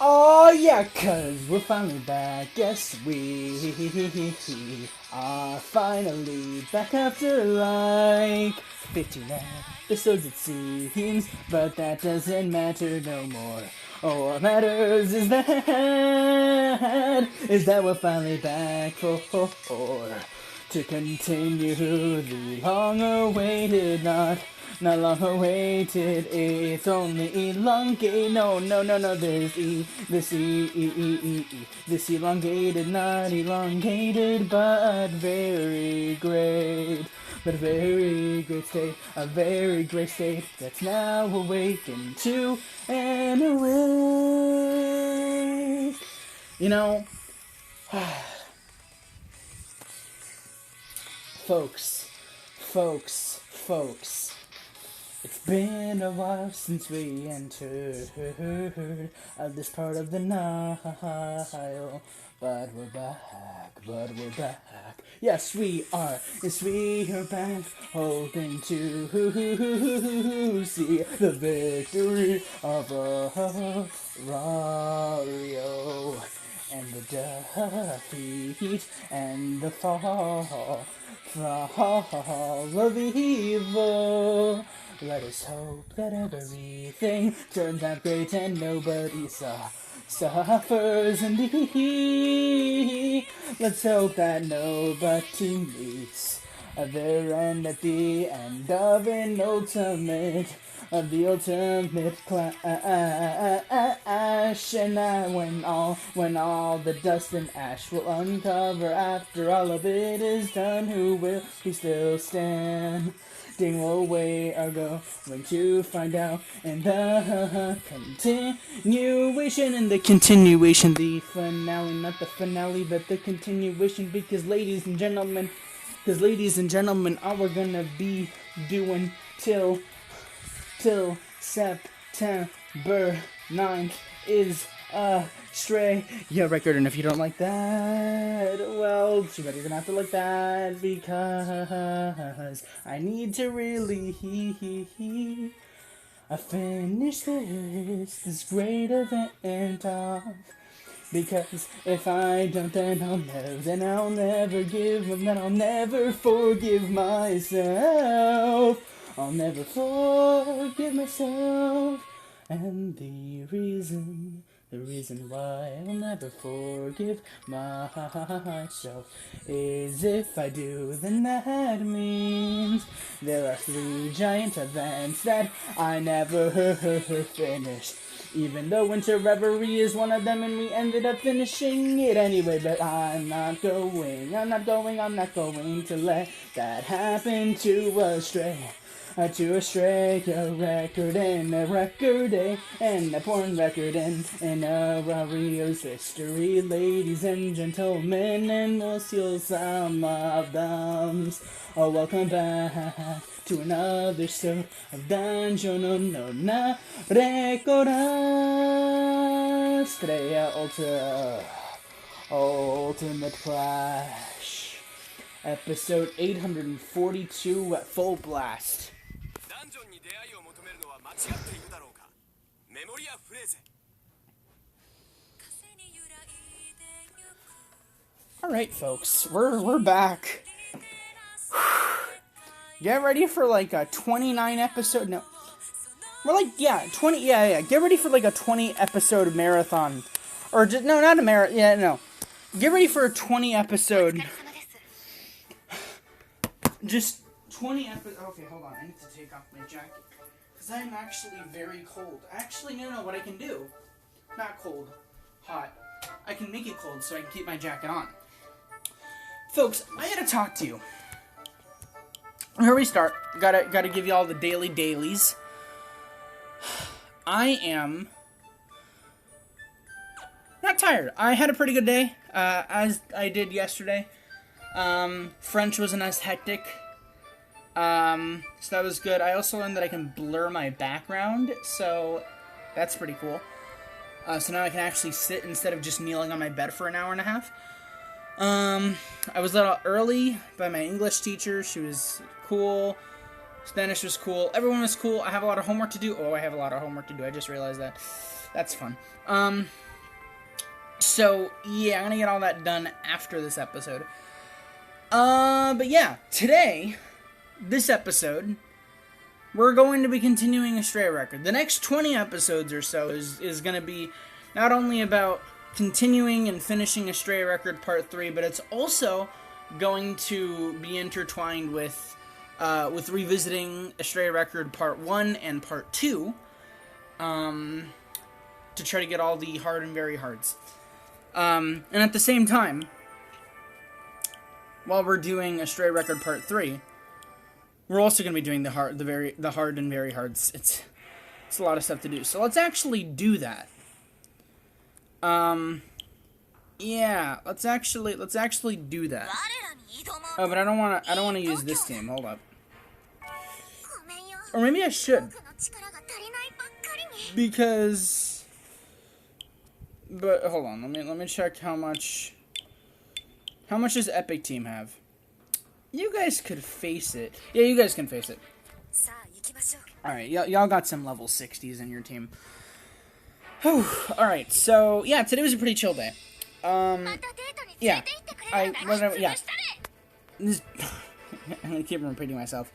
Oh yeah, 'cause we're finally back. Yes, we are finally back after like 15 episodes it seems, but that doesn't matter no more. Oh, what matters is that we're finally back for to continue the long-awaited, not long awaited, it's only elongate. No, this elongated, not elongated, but very great. But a very great state, a very great state that's now awakened to and awake. You know, folks. It's been a while since we entered this part of the Nile, but we're back. Yes, we are back, hoping to see the victory of Rario, and the defeat and the fall of evil. Let us hope that everything turns out great and nobody suffers indeed. Let's hope that nobody meets their end at the end of an ultimate clash. And when all the dust and ash will uncover after all of it is done, who will we still stand? We are going to find out in the continuation, the finale, not the finale, but the continuation, because ladies and gentlemen, all we're gonna be doing till September 9th is Astrea Record, and if you don't like that, well, too bad you're gonna have to like that, because I need to really finish this great event off, because if I don't, then I'll never forgive myself. I'll never forgive myself, and the reason why I'll never forgive myself is if I do, then that means there are 3 giant events that I never finished. Even though Winter Reverie is one of them, and we ended up finishing it anyway. But I'm not going to let that happen to Astrea. To Astrea Record, and a record day, and a porn record, and a Rario's history, ladies and gentlemen, and we'll steal some of them. Oh, welcome back to another show of Dungeon no Record. Astrea Ultimate Clash, episode 842 at full blast. Alright, folks, we're back. Get ready for like a 29 episode. No, we're like 20. Yeah. Get ready for like a 20 episode marathon, or just no, not a marathon. Yeah, no. Get ready for a 20 episode. Just 20 episodes. Okay, hold on. I need to take off my jacket because I'm actually very cold. Actually, no. What I can do, not cold, hot. I can make it cold so I can keep my jacket on. Folks, I gotta talk to you. Here we start. Gotta give you all the dailies. I am not tired. I had a pretty good day, as I did yesterday. French wasn't as hectic, so that was good. I also learned that I can blur my background, so that's pretty cool. So now I can actually sit instead of just kneeling on my bed for an hour and a half. I was let out early by my English teacher. She was cool. Spanish was cool. Everyone was cool. I have a lot of homework to do. Oh, I have a lot of homework to do. I just realized that. That's fun. So, yeah, I'm gonna get all that done after this episode. But yeah, today, this episode, we're going to be continuing Astrea Record. The next 20 episodes or so is going to be not only about continuing and finishing Astrea Record Part 3, but it's also going to be intertwined with revisiting Astrea Record Part 1 and Part 2, to try to get all the hard and very hards. And at the same time, while we're doing Astrea Record Part 3, we're also going to be doing the hard and very hards. It's a lot of stuff to do. So let's actually do that. Yeah, let's actually do that. Oh, but I don't want to use this team. Hold up. Or maybe I should. Because, but hold on. Let me check how much does Epic Team have? You guys could face it. Yeah, you guys can face it. Alright, y'all got some level 60s in your team. Alright, so, yeah, today was a pretty chill day. Yeah. I'm gonna keep repeating myself.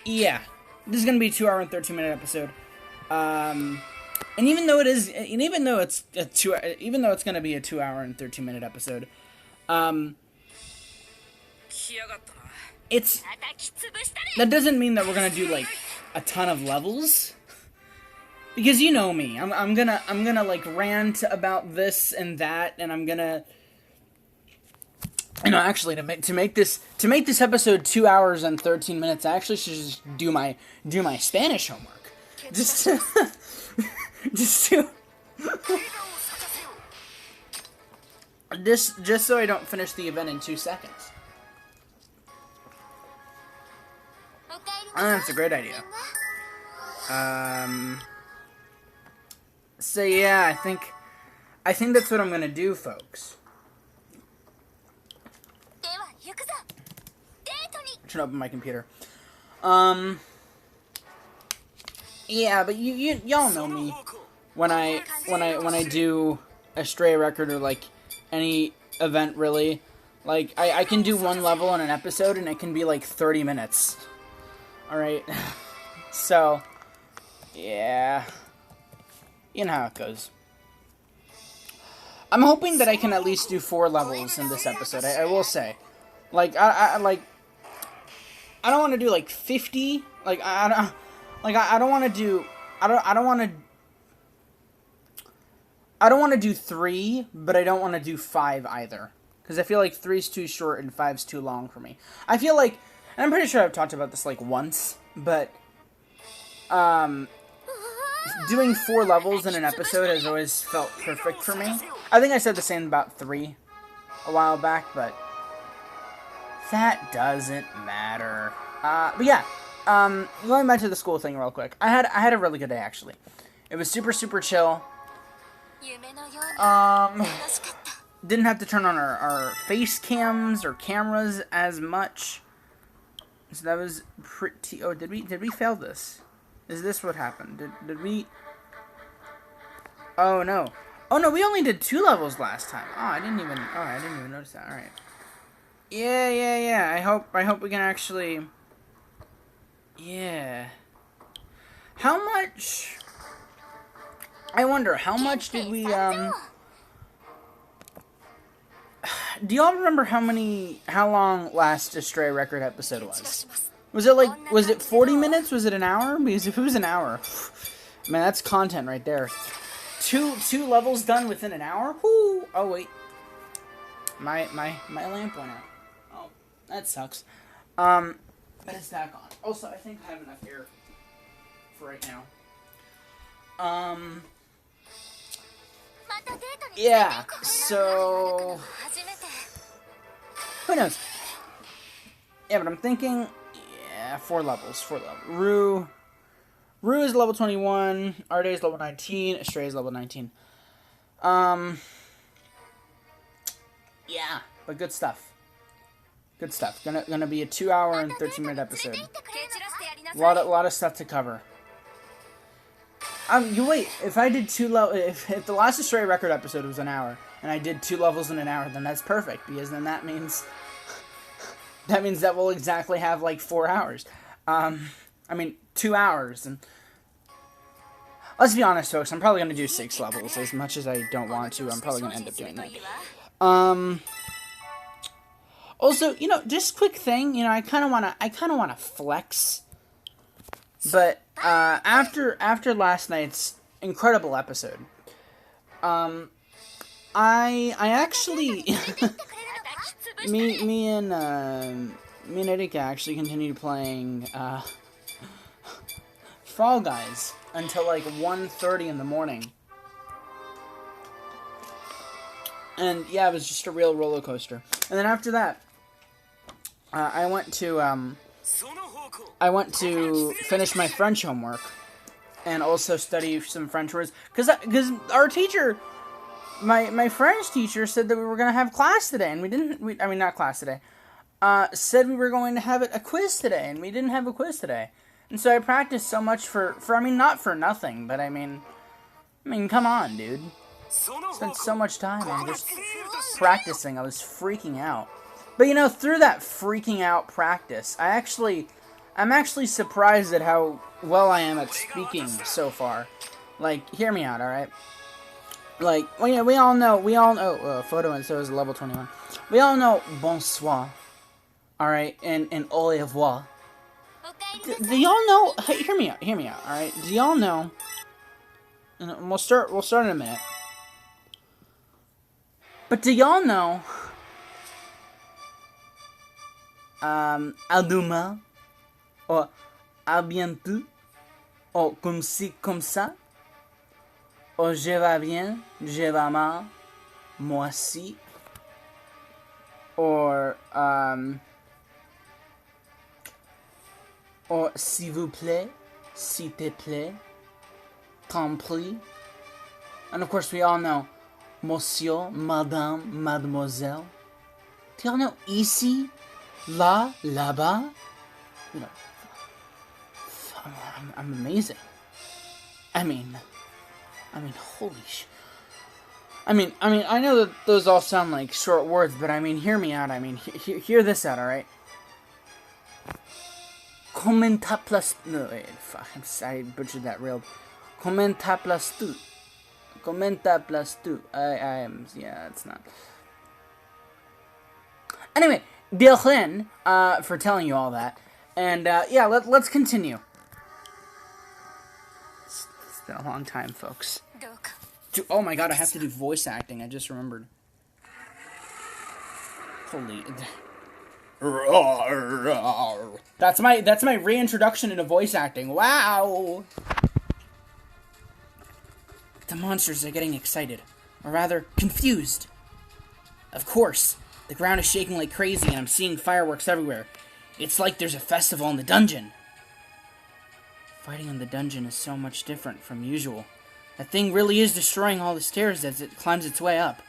Yeah. This is gonna be a 2 hour and 13-minute episode. And even though it's gonna be a 2 hour and 13-minute episode, that doesn't mean that we're gonna do like a ton of levels, because you know me, I'm gonna like rant about this and that, and I'm gonna, you know, actually to make this episode 2 hours and 13 minutes, I actually should just do my Spanish homework, just to just so I don't finish the event in 2 seconds. That's a great idea. So yeah, I think that's what I'm gonna do, folks. Turn open my computer. Yeah, but y'all know me when I do Astrea Record or like any event really. Like I can do one level in an episode and it can be like 30 minutes. Alright. So yeah. You know how it goes. I'm hoping that I can at least do 4 levels in this episode. I will say. Like I don't want to do like 50. Like I don't want to do I don't want to do 3, but I don't want to do 5 either, because I feel like 3's too short and 5's too long for me. I feel like, and I'm pretty sure I've talked about this like once, but doing 4 levels in an episode has always felt perfect for me. I think I said the same about 3 a while back, but that doesn't matter. But yeah, going back to the school thing real quick. I had a really good day, actually. It was super, super chill. Didn't have to turn on our face cams or cameras as much. So that was pretty... Oh, did we fail this? Is this what happened? Did we... Oh, no. Oh, no, we only did 2 levels last time. Oh, I didn't even notice that. Alright. Yeah. I hope we can actually... Yeah. How much... I wonder, how much did we, do y'all remember how long last Astrea Record episode was? Was it 40 minutes? Was it an hour? Because if it was an hour, man, that's content right there. Two levels done within an hour? Whoo! Oh, wait. My lamp went out. Oh, that sucks. Better stack on. Also, I think I have enough air for right now. Yeah, so... Who knows? Yeah, but I'm thinking... Yeah, 4 levels. Rue is level 21. Arde is level 19. Astrea is level 19. but good stuff. Good stuff. Gonna be a 2-hour and 13-minute episode. A lot of stuff to cover. You wait. If I did if the last Astrea Record episode was an hour, and I did 2 levels in an hour, then that's perfect, because then that means that we'll exactly have like 4 hours. 2 hours. And let's be honest, folks. I'm probably gonna do 6 levels. As much as I don't want to, I'm probably gonna end up doing that. Also, just quick thing. I kind of wanna flex. But after last night's incredible episode, I actually me and Erika actually continued playing Fall Guys until like 1:30 in the morning. And yeah, it was just a real roller coaster. And then after that, I went to finish my French homework and also study some French words, because our teacher, my French teacher, said that we were going to have class today, and we didn't. Not class today. Said we were going to have a quiz today, and we didn't have a quiz today. And so I practiced so much for not for nothing, but I mean, come on, dude. Spent so much time on just practicing. I was freaking out. But through that freaking out practice, I'm actually surprised at how well I am at speaking so far. Like, hear me out, alright? Like, we all know, photo and so is level 21. We all know bonsoir, alright, and au revoir. Do y'all know, hear me out, alright? Do y'all know, and we'll start in a minute. But do y'all know, à demain, or à bientôt, or comme ci, comme ça, or je vais bien, je vais mal, moi aussi, or s'il vous plaît, s'il te plaît, t'en prie. And of course we all know monsieur, madame, mademoiselle. Do y'all know ici, là, là-bas? I'm amazing. I mean, holy sh... I know that those all sound like short words, but hear me out. Hear this out, alright? Commenta plus... No, wait, fuck, I butchered that real... Commenta plus tu. Commenta plus tu. Yeah, it's not... Anyway, Bielchen, for telling you all that. And, yeah, let's continue. It's been a long time, folks. Oh my god, I have to do voice acting, I just remembered. Holy... That's my reintroduction into voice acting. Wow! The monsters are getting excited. Or rather, confused. Of course. The ground is shaking like crazy and I'm seeing fireworks everywhere. It's like there's a festival in the dungeon. Fighting in the dungeon is so much different from usual. That thing really is destroying all the stairs as it climbs its way up.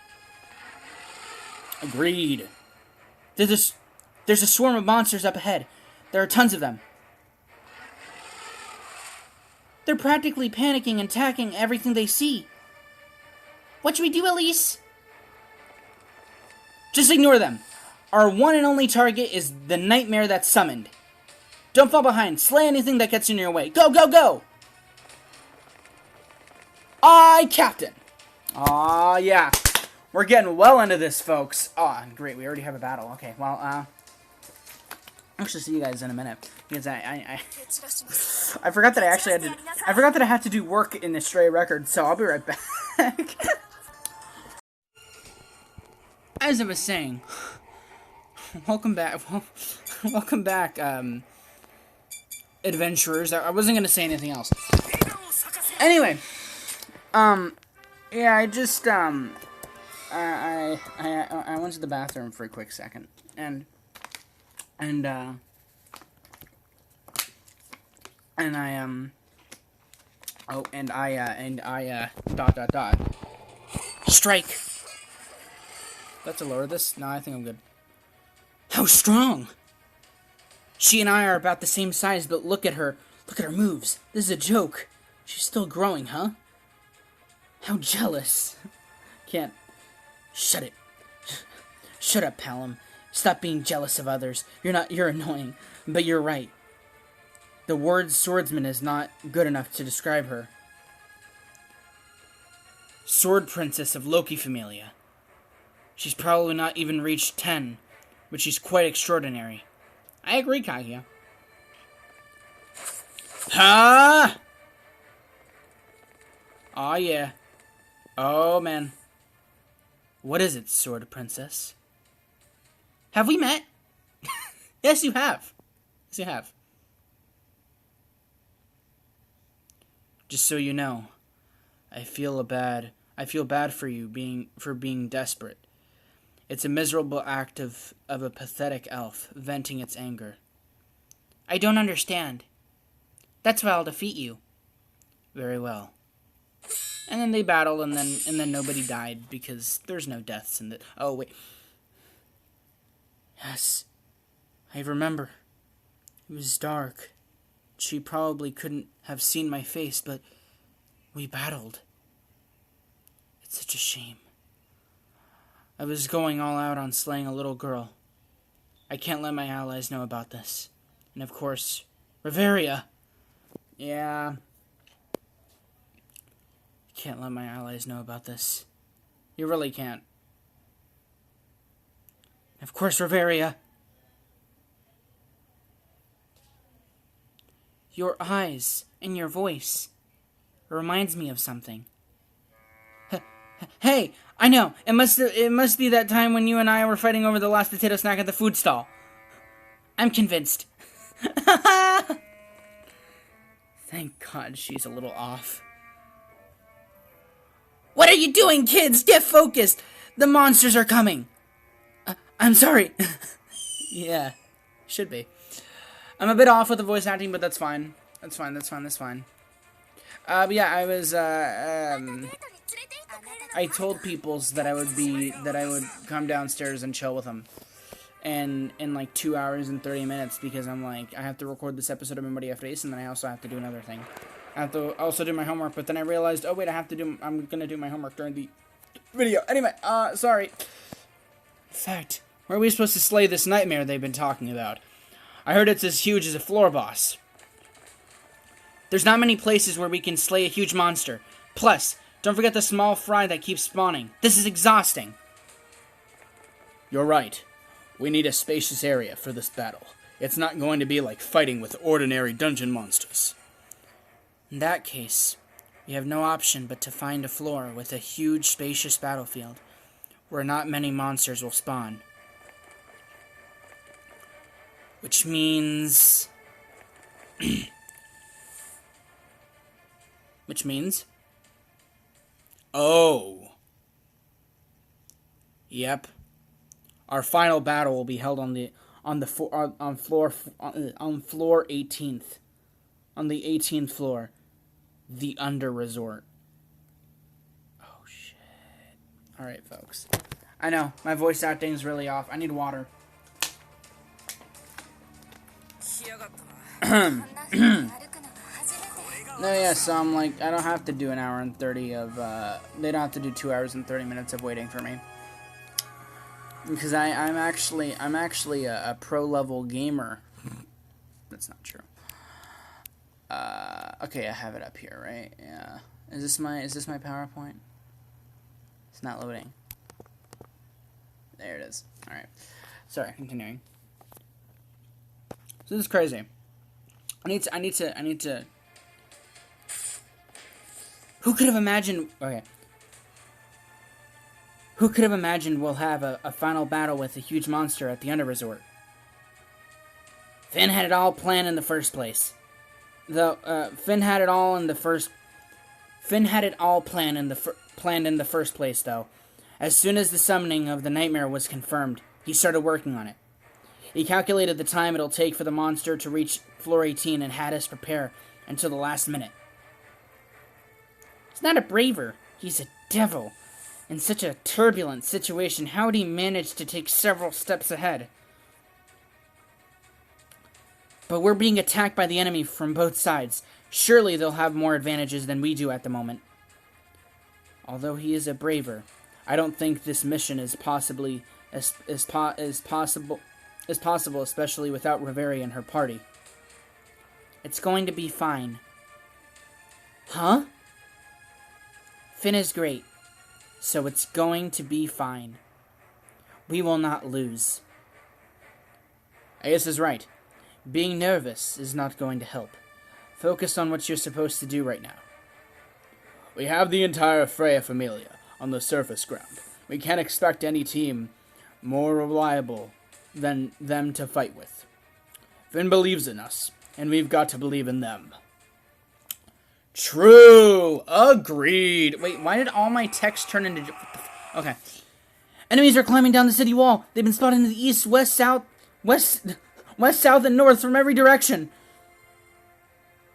Agreed. There's a swarm of monsters up ahead. There are tons of them. They're practically panicking and attacking everything they see. What should we do, Elise? Just ignore them. Our one and only target is the nightmare that's summoned. Don't fall behind. Slay anything that gets in your way. Go, go, go! Aye, Captain. Aw, yeah. We're getting well into this, folks. Aw, great. We already have a battle. Okay, well, I'll actually see you guys in a minute. Because I forgot that I forgot that I had to do work in the Astrea Record, so I'll be right back. As I was saying, welcome back, adventurers. I wasn't gonna say anything else. Anyway, yeah, I just, I went to the bathroom for a quick second, and I strike. Let's lower this. No, I think I'm good. How strong! She and I are about the same size, but look at her. Look at her moves. This is a joke. She's still growing, huh? How jealous. Can't. Shut it. Shut up, Palom. Stop being jealous of others. You're annoying. But you're right. The word swordsman is not good enough to describe her. Sword princess of Loki familia. She's probably not even reached 10, but she's quite extraordinary. I agree, Kaguya. Ha! Aw, yeah. Oh, man. What is it, Sword Princess? Have we met? Yes, you have. Yes, you have. Just so you know, I feel bad for you being desperate. It's a miserable act of a pathetic elf venting its anger. I don't understand. That's why I'll defeat you. Very well. And then they battled, and then nobody died because there's no deaths in the. Oh wait. Yes, I remember. It was dark. She probably couldn't have seen my face, but we battled. It's such a shame. I was going all out on slaying a little girl. I can't let my allies know about this. And of course, Reveria. Yeah. Can't let my allies know about this. You really can't. Of course, Reveria. Your eyes and your voice reminds me of something. Hey, I know. It must be that time when you and I were fighting over the last potato snack at the food stall. I'm convinced. Thank God she's a little off. What are you doing, kids? Get focused. The monsters are coming. I'm sorry. Yeah, should be. I'm a bit off with the voice acting, but that's fine. That's fine. But yeah, I was, I told Peoples that I would come downstairs and chill with them. And in like 2 hours and 30 minutes, because I'm like, I have to record this episode of To Memoria Freese, and then I also have to do another thing. I have to also do my homework, but then I realized, oh wait, I'm gonna do my homework during the video. Anyway, sorry. In fact, where are we supposed to slay this nightmare they've been talking about? I heard it's as huge as a floor boss. There's not many places where we can slay a huge monster. Plus, don't forget the small fry that keeps spawning. This is exhausting. You're right. We need a spacious area for this battle. It's not going to be like fighting with ordinary dungeon monsters. In that case, we have no option but to find a floor with a huge, spacious battlefield, where not many monsters will spawn. Which means... Oh. Yep. Our final battle will be held on floor 18th. On the 18th floor. The Under Resort. Oh, shit. Alright, folks. I know, my voice acting's really off. I need water. No, yeah, so I'm like, I don't have to do an hour and 30 of, they don't have to do 2 hours and 30 minutes of waiting for me. Because I'm actually a pro-level gamer. That's not true. Okay, I have it up here, right? Yeah. Is this my PowerPoint? It's not loading. There it is. Alright. Sorry, continuing. So this is crazy. I need to... Who could have imagined... Okay. Who could have imagined we'll have a final battle with a huge monster at the Under Resort? Finn had it all planned in the first place. Finn had it all planned in the first place, though. As soon as the summoning of the nightmare was confirmed, he started working on it. He calculated the time it'll take for the monster to reach floor 18 and had us prepare until the last minute. He's not a braver. He's a devil. In such a turbulent situation, how would he manage to take several steps ahead? But we're being attacked by the enemy from both sides. Surely they'll have more advantages than we do at the moment. Although he is a braver, I don't think this mission is possible, especially without Reverie and her party. It's going to be fine. Huh? Finn is great, so it's going to be fine. We will not lose. Ace is right. Being nervous is not going to help. Focus on what you're supposed to do right now. We have the entire Freya Familia on the surface ground. We can't expect any team more reliable than them to fight with. Finn believes in us, and we've got to believe in them. True! Agreed! Wait, why did all my text turn into... Okay. Enemies are climbing down the city wall. They've been spotted in the east, west, south, and north from every direction.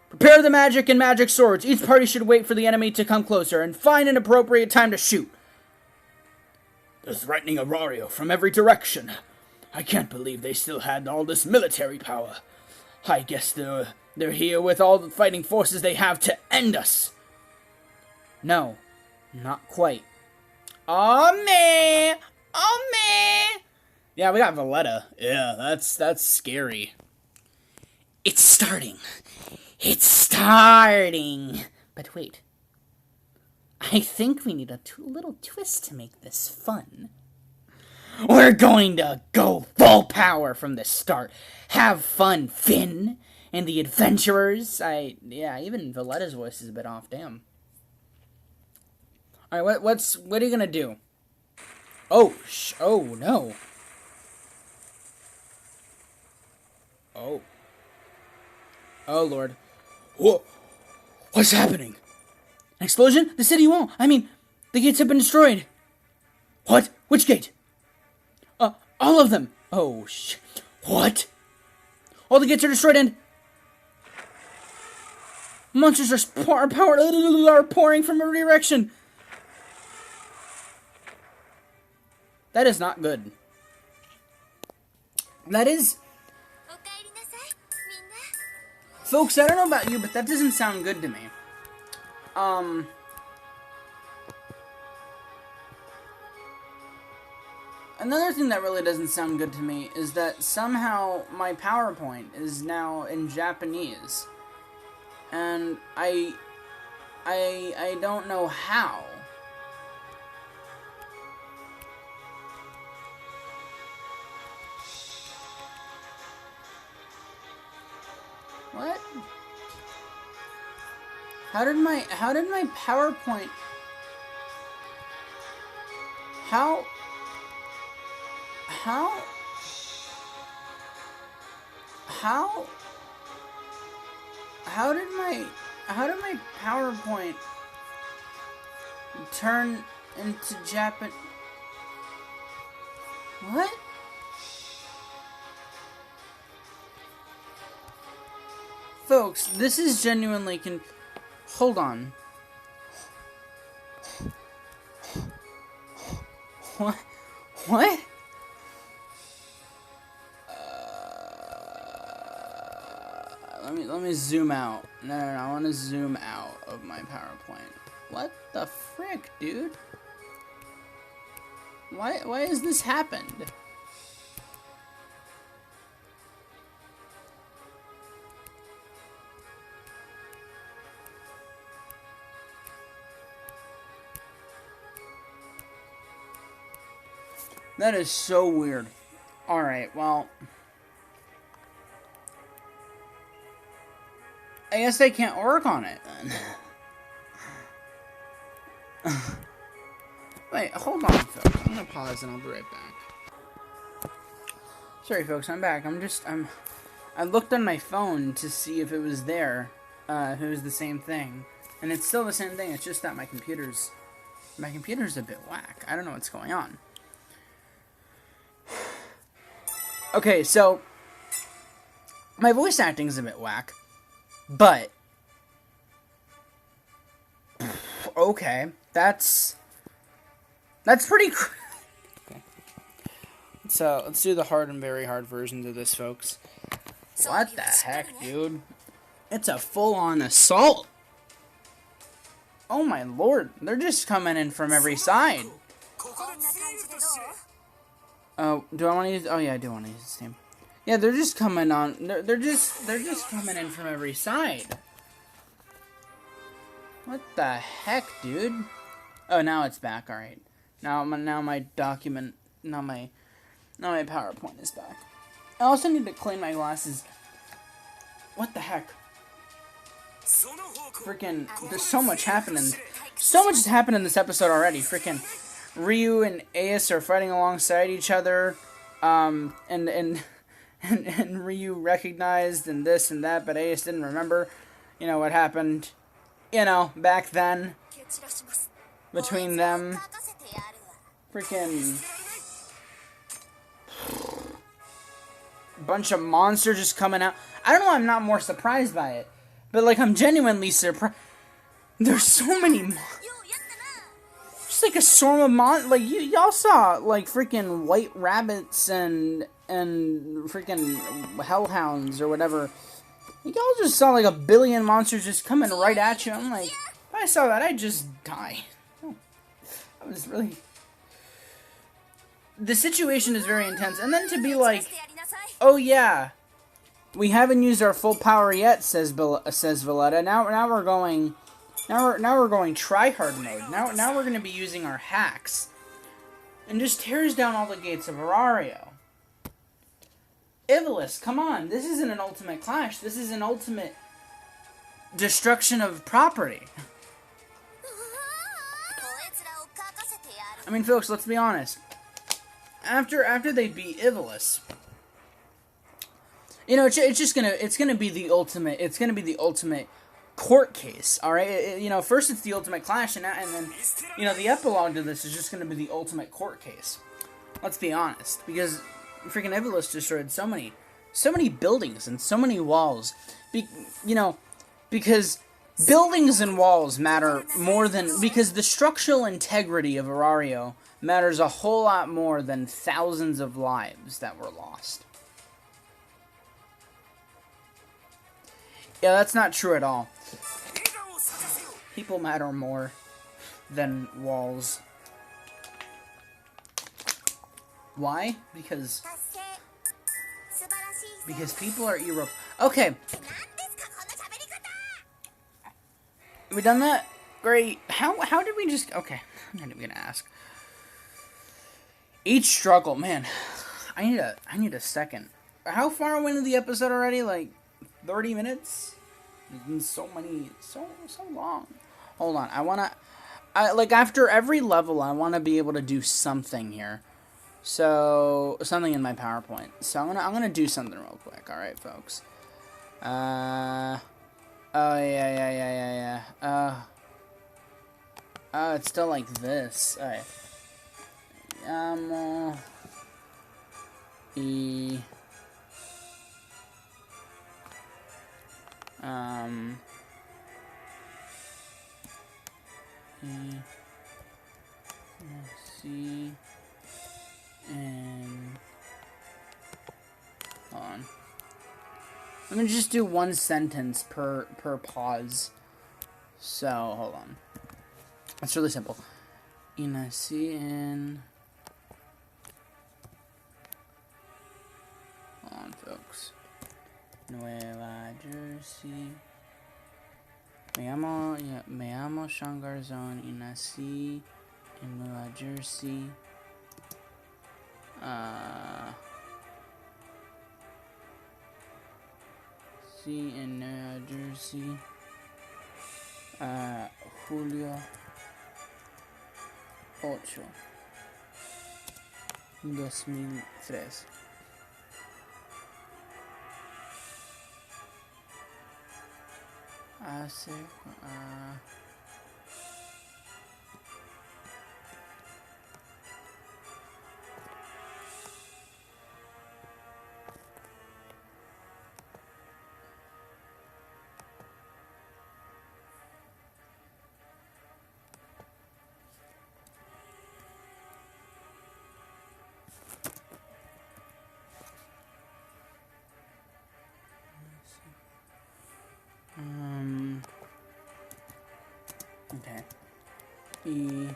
Prepare the magic and magic swords. Each party should wait for the enemy to come closer and find an appropriate time to shoot. They're threatening Aurario from every direction. I can't believe they still had all this military power. I guess they're here with all the fighting forces they have to end us. No, not quite. Aw, man! Oh, man! Yeah, we got Valletta. Yeah, that's scary. It's starting. It's starting. But wait. I think we need a little twist to make this fun. We're going to go full power from the start. Have fun, Finn, and the adventurers. Even Valletta's voice is a bit off. Damn. All right, what are you gonna do? Oh no. Oh Lord. What's happening? An explosion? The city wall. I mean, the gates have been destroyed. What? Which gate? All of them. Oh, what? All the gates are destroyed and... monsters are pouring from every direction. That is not good. That is... Folks, I don't know about you, but that doesn't sound good to me. Another thing that really doesn't sound good to me is that somehow my PowerPoint is now in Japanese. And I don't know how. What? How did my PowerPoint... How did my PowerPoint turn into Japan? What? Folks, this is genuinely hold on. What? What? Let me zoom out. No, I want to zoom out of my PowerPoint. What the frick, dude? Why has this happened? That is so weird. Alright, well... I guess I can't work on it, then. Wait, hold on, folks. I'm gonna pause and I'll be right back. Sorry, folks, I'm back. I looked on my phone to see if it was there, if it was the same thing. And it's still the same thing, it's just that my computer's a bit whack. I don't know what's going on. Okay, so... my voice acting is a bit whack. But, okay, that's That's pretty okay. Let's do the hard and very hard versions of this, folks. What the heck, dude? It's a full-on assault. Oh my lord, they're just coming in from every side. Oh, do I want to use? Oh yeah, I do want to use this team. Yeah, they're just coming on. They're just coming in from every side. What the heck, dude? Oh, now it's back. All right. Now my document. Now my PowerPoint is back. I also need to clean my glasses. What the heck? Freaking, there's so much happening. So much has happened in this episode already. Freaking, Ryu and Ace are fighting alongside each other. And Ryu recognized and this and that, but Ace didn't remember, you know, what happened, you know, back then between them. Freaking bunch of monsters just coming out. I don't know why I'm not more surprised by it, but like I'm genuinely surprised. There's so many. Just like a swarm of like y'all saw like freaking white rabbits and freaking hellhounds or whatever. Y'all just saw like a billion monsters just coming right at you. I'm like, if I saw that, I'd just die. Oh, I was really. The situation is very intense, and then to be like, oh yeah, we haven't used our full power yet, says Valletta. Now we're going. Now we're going try-hard mode. Now we're going to be using our hacks. And just tears down all the gates of Arario. Lvls, come on. This isn't an ultimate clash. This is an ultimate destruction of property. I mean, folks, let's be honest. After they beat Lvls, you know, it's gonna be the ultimate court case, all right. You know, first it's the ultimate clash, and then, you know, the epilogue to this is just gonna be the ultimate court case. Let's be honest, because freaking Lvls destroyed so many buildings and so many walls. You know, because buildings and walls matter more than, because the structural integrity of Arario matters a whole lot more than thousands of lives that were lost. Yeah, that's not true at all. People matter more than walls. Why? Because people are Okay. We done that? Great. How did we just... Okay, I'm not even gonna ask. Each struggle, man. I need a second. How far away into the episode already? Like 30 minutes? There's been so long. Hold on. Like after every level, I want to be able to do something here. So something in my PowerPoint. So I'm gonna do something real quick. All right, folks. Oh yeah. Oh, it's still like this. All right. E. C. And hold on. I'm gonna just do one sentence per pause. So hold on. It's really simple. Nací en. Hold on, folks. Nueva Jersey. Me llamo Sean Garzón y nací en Nueva Jersey. Sí, en Nueva Jersey. Julio 8, 2003. E.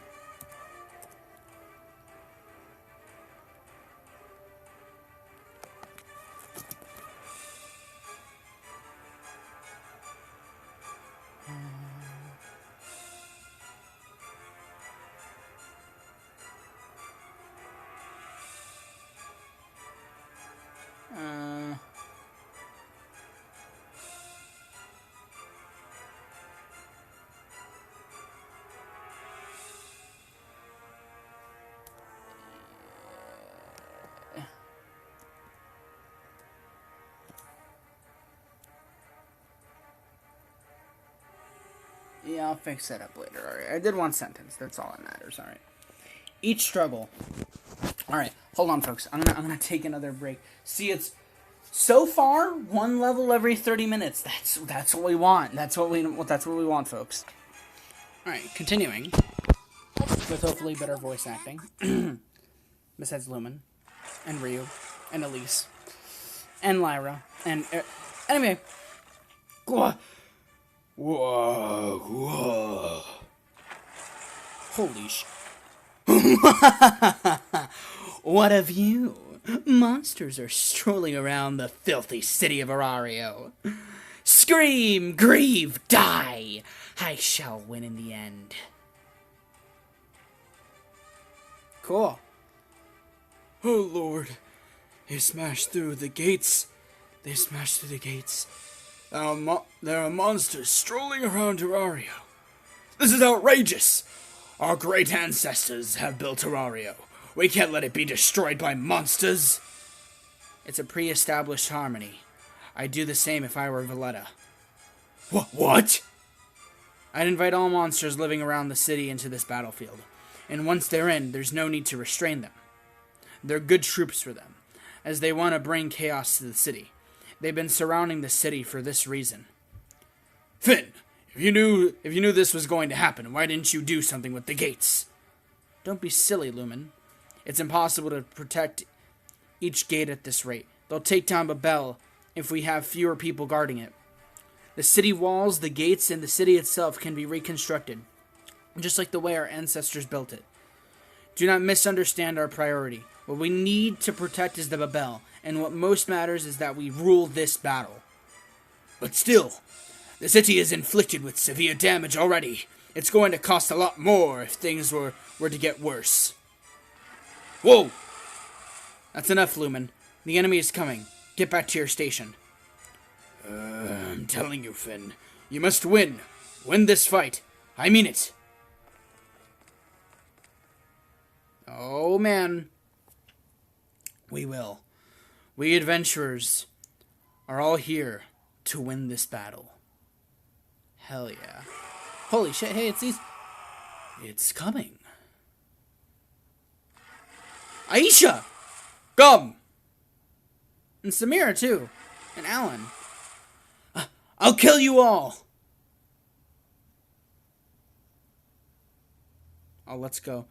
Yeah, I'll fix that up later. Alright, I did one sentence. That's all that matters. Alright. Each struggle. Alright, hold on, folks. I'm gonna take another break. See, it's so far one level every 30 minutes. That's what we want. That's what we want, folks. Alright, continuing with hopefully better voice acting. Besides Lumen and Ryu and Elise and Lyra and anyway. Whoa. Whoa. Holy sh... What of you? Monsters are strolling around the filthy city of Arario. Scream, grieve, die! I shall win in the end. Cool. Oh, Lord. They smashed through the gates. There are monsters strolling around Terrario. This is outrageous! Our great ancestors have built Terrario. We can't let it be destroyed by monsters. It's a pre-established harmony. I'd do the same if I were Valletta. What? I'd invite all monsters living around the city into this battlefield. And once they're in, there's no need to restrain them. They're good troops for them, as they want to bring chaos to the city. They've been surrounding the city for this reason. Finn, if you knew this was going to happen, why didn't you do something with the gates? Don't be silly, Lumen. It's impossible to protect each gate at this rate. They'll take down Babel if we have fewer people guarding it. The city walls, the gates, and the city itself can be reconstructed, just like the way our ancestors built it. Do not misunderstand our priority. What we need to protect is the Babel, and what most matters is that we rule this battle. But still, the city is inflicted with severe damage already. It's going to cost a lot more if things were to get worse. Whoa! That's enough, Lumen. The enemy is coming. Get back to your station. I'm telling you, Finn. You must win. Win this fight. I mean it. Oh, man. We will. We adventurers are all here to win this battle. Hell yeah. Holy shit, hey, it's these... It's coming. Aisha! Come! And Samira, too. And Alan. I'll kill you all! Oh, let's go.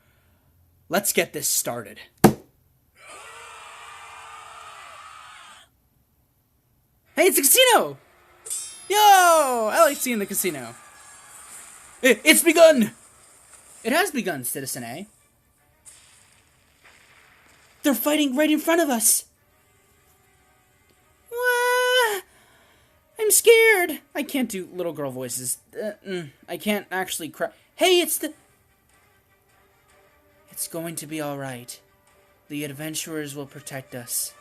Let's get this started. Hey, it's a casino! Yo! I like seeing the casino. It's begun! It has begun, Citizen A. They're fighting right in front of us! Wah! I'm scared! I can't do little girl voices. I can't actually cry. Hey, it's going to be alright. The adventurers will protect us.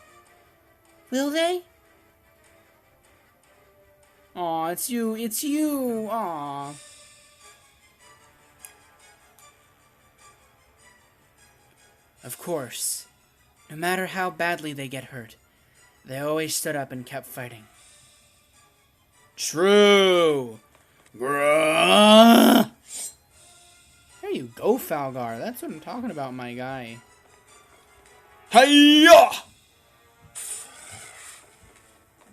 Will they? Aw, it's you, aw. Of course. No matter how badly they get hurt, they always stood up and kept fighting. True! Grrrr! There you go, Falgar. That's what I'm talking about, my guy. Hiya!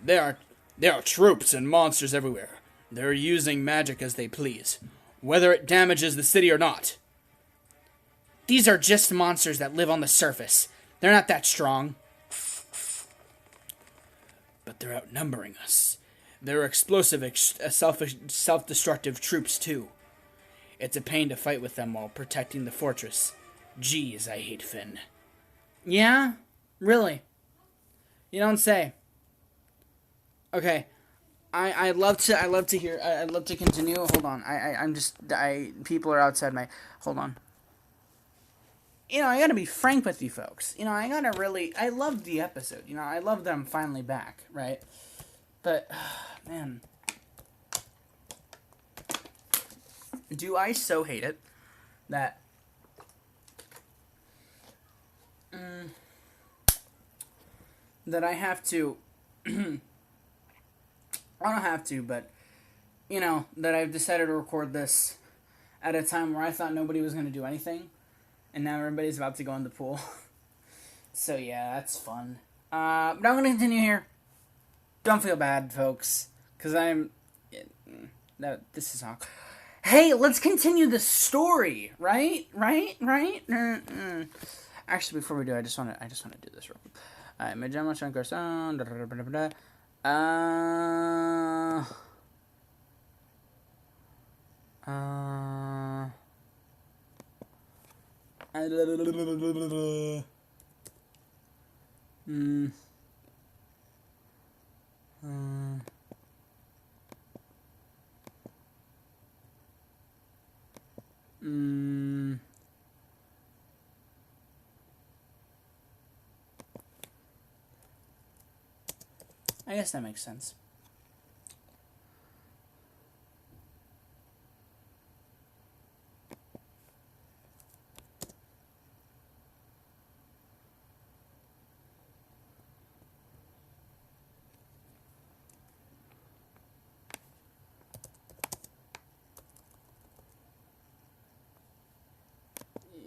There are troops and monsters everywhere. They're using magic as they please, whether it damages the city or not. These are just monsters that live on the surface. They're not that strong. But they're outnumbering us. They're explosive, self-destructive troops, too. It's a pain to fight with them while protecting the fortress. Geez, I hate Finn. Yeah? Really? You don't say. Okay. I'd love to continue. Hold on. People are outside my, hold on. I gotta be frank with you folks. I loved the episode. I love that I'm finally back, right? But, man. Do I so hate it that that I have to I don't have to, but that I've decided to record this at a time where I thought nobody was going to do anything, and now everybody's about to go in the pool. So yeah, that's fun. But I'm going to continue here. Don't feel bad, folks, because this is awkward. Hey, let's continue the story, right? Actually, before we do, I just want to do this real quick. Alright, my general chunk sound. I guess that makes sense.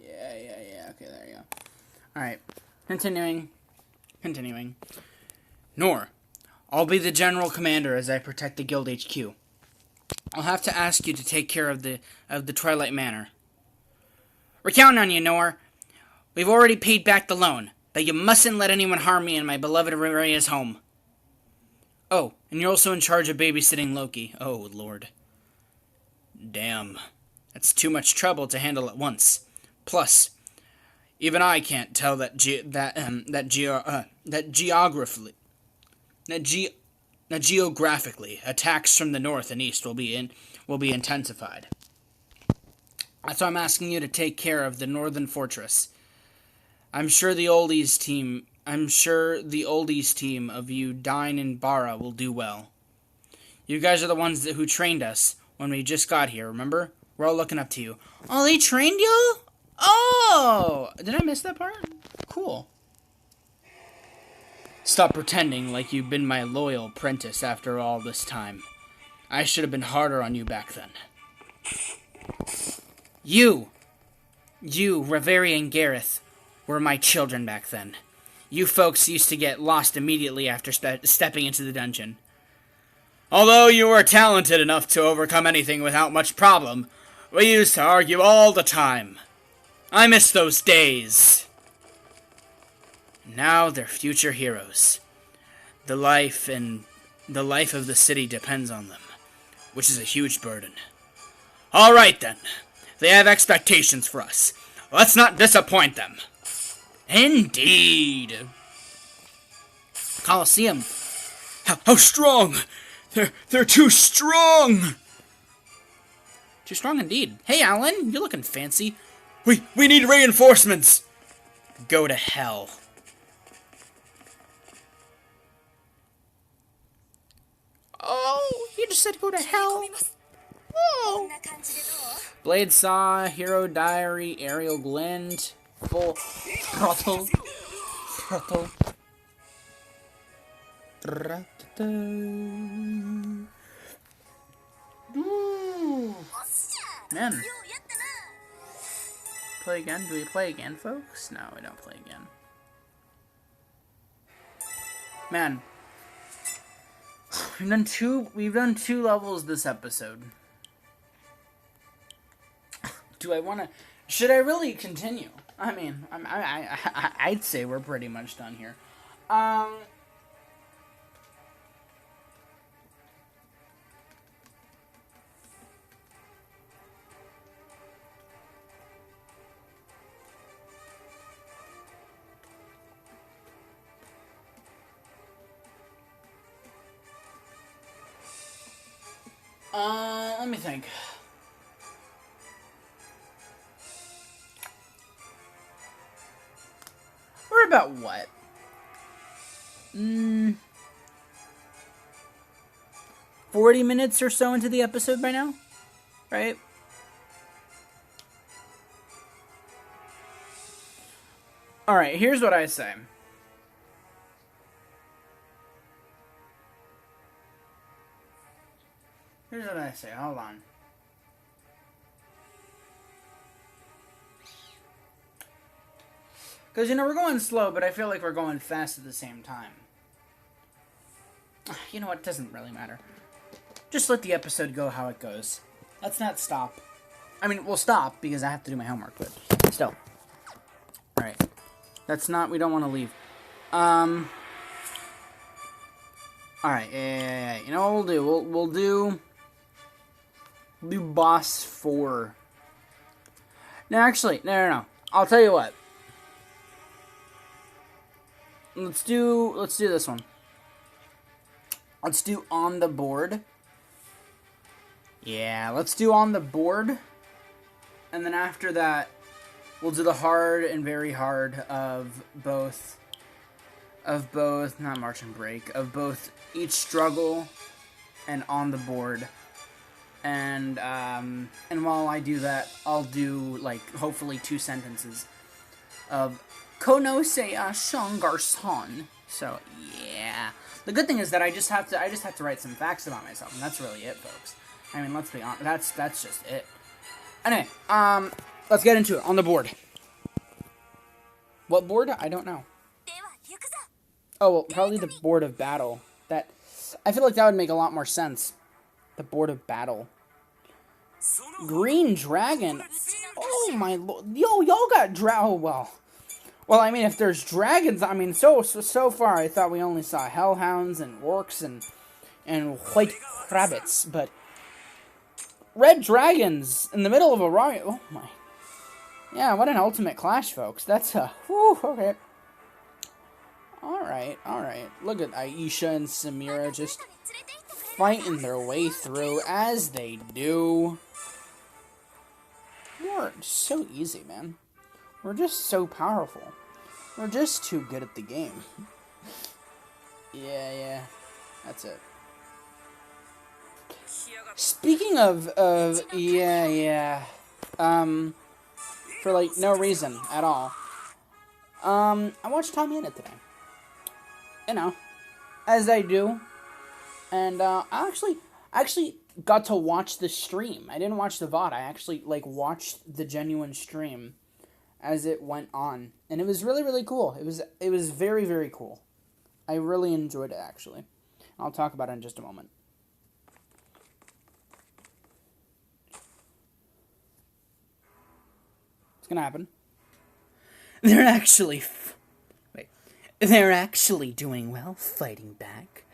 Yeah. Okay, there you go. Alright. Continuing. Nor, I'll be the general commander as I protect the guild HQ. I'll have to ask you to take care of the Twilight Manor. We're counting on you, Nor. We've already paid back the loan, but you mustn't let anyone harm me in my beloved Maria's home. Oh, and you're also in charge of babysitting Loki. Oh, Lord. Damn. That's too much trouble to handle at once. Plus, even I can't tell that geographically attacks from the north and east will be intensified. That's why I'm asking you to take care of the northern fortress. I'm sure the oldies team of you, Dine and Bara, will do well. You guys are the ones who trained us when we just got here, remember? We're all looking up to you. Oh, they trained you? Oh! Did I miss that part? Cool. Stop pretending like you've been my loyal apprentice after all this time. I should have been harder on you back then. You, Reverie and Gareth, were my children back then. You folks used to get lost immediately after stepping into the dungeon. Although you were talented enough to overcome anything without much problem, we used to argue all the time. I miss those days. Now they're future heroes. The life of the city depends on them, which is a huge burden. All right then. They have expectations for us. Let's not disappoint them. Indeed. Colosseum. How strong? They're too strong. Too strong indeed. Hey, Alan, you're looking fancy. We need reinforcements. Go to hell. Oh, you just said go to hell. Oh. Blade Saw, Hero Diary, Aerial Glint, Full Throttle. Man. Play again? Do we play again, folks? No, we don't play again. Man. We've done two levels this episode. Do I want to... Should I really continue? I mean, I'd say we're pretty much done here. Let me think. We're about what? 40 minutes or so into the episode by now, right? Alright, here's what I say. Hold on. Because, we're going slow, but I feel like we're going fast at the same time. You know what? It doesn't really matter. Just let the episode go how it goes. Let's not stop. I mean, we'll stop because I have to do my homework, but still. Alright. That's not... We don't want to leave. Alright, yeah. You know what we'll do? We'll do boss 4. No, actually, no. I'll tell you what. Let's do this one. Let's do on the board. Yeah, let's do on the board. And then after that, we'll do the hard and very hard of both, not March and Break, of both each struggle and on the board. And while I do that, I'll do, like, hopefully 2 sentences of Kono Seiya Shangar-san. So, yeah. The good thing is that I just have to write some facts about myself, and that's really it, folks. I mean, let's be honest, that's just it. Anyway, let's get into it. On the board. What board? I don't know. Oh, well, probably the board of battle. I feel like that would make a lot more sense. The board of battle. Green Dragon. Oh my lord. Yo, y'all got well, I mean, if there's dragons, I mean, so far I thought we only saw hellhounds and orcs and white rabbits, but red dragons in the middle of a riot. Oh my. Yeah, what an ultimate clash, folks. That's whew, okay. Alright. Look at Aisha and Samira just fighting their way through, as they do. We're so easy, man. We're just so powerful. We're just too good at the game. Yeah. That's it. Speaking of yeah. For, like, no reason at all. I watched Tommy in it today. You know, as I do. And, I actually got to watch the stream. I didn't watch the VOD. I actually, like, watched the genuine stream as it went on. And it was really, really cool. It was very, very cool. I really enjoyed it, actually. I'll talk about it in just a moment. What's gonna happen? They're actually doing well fighting back.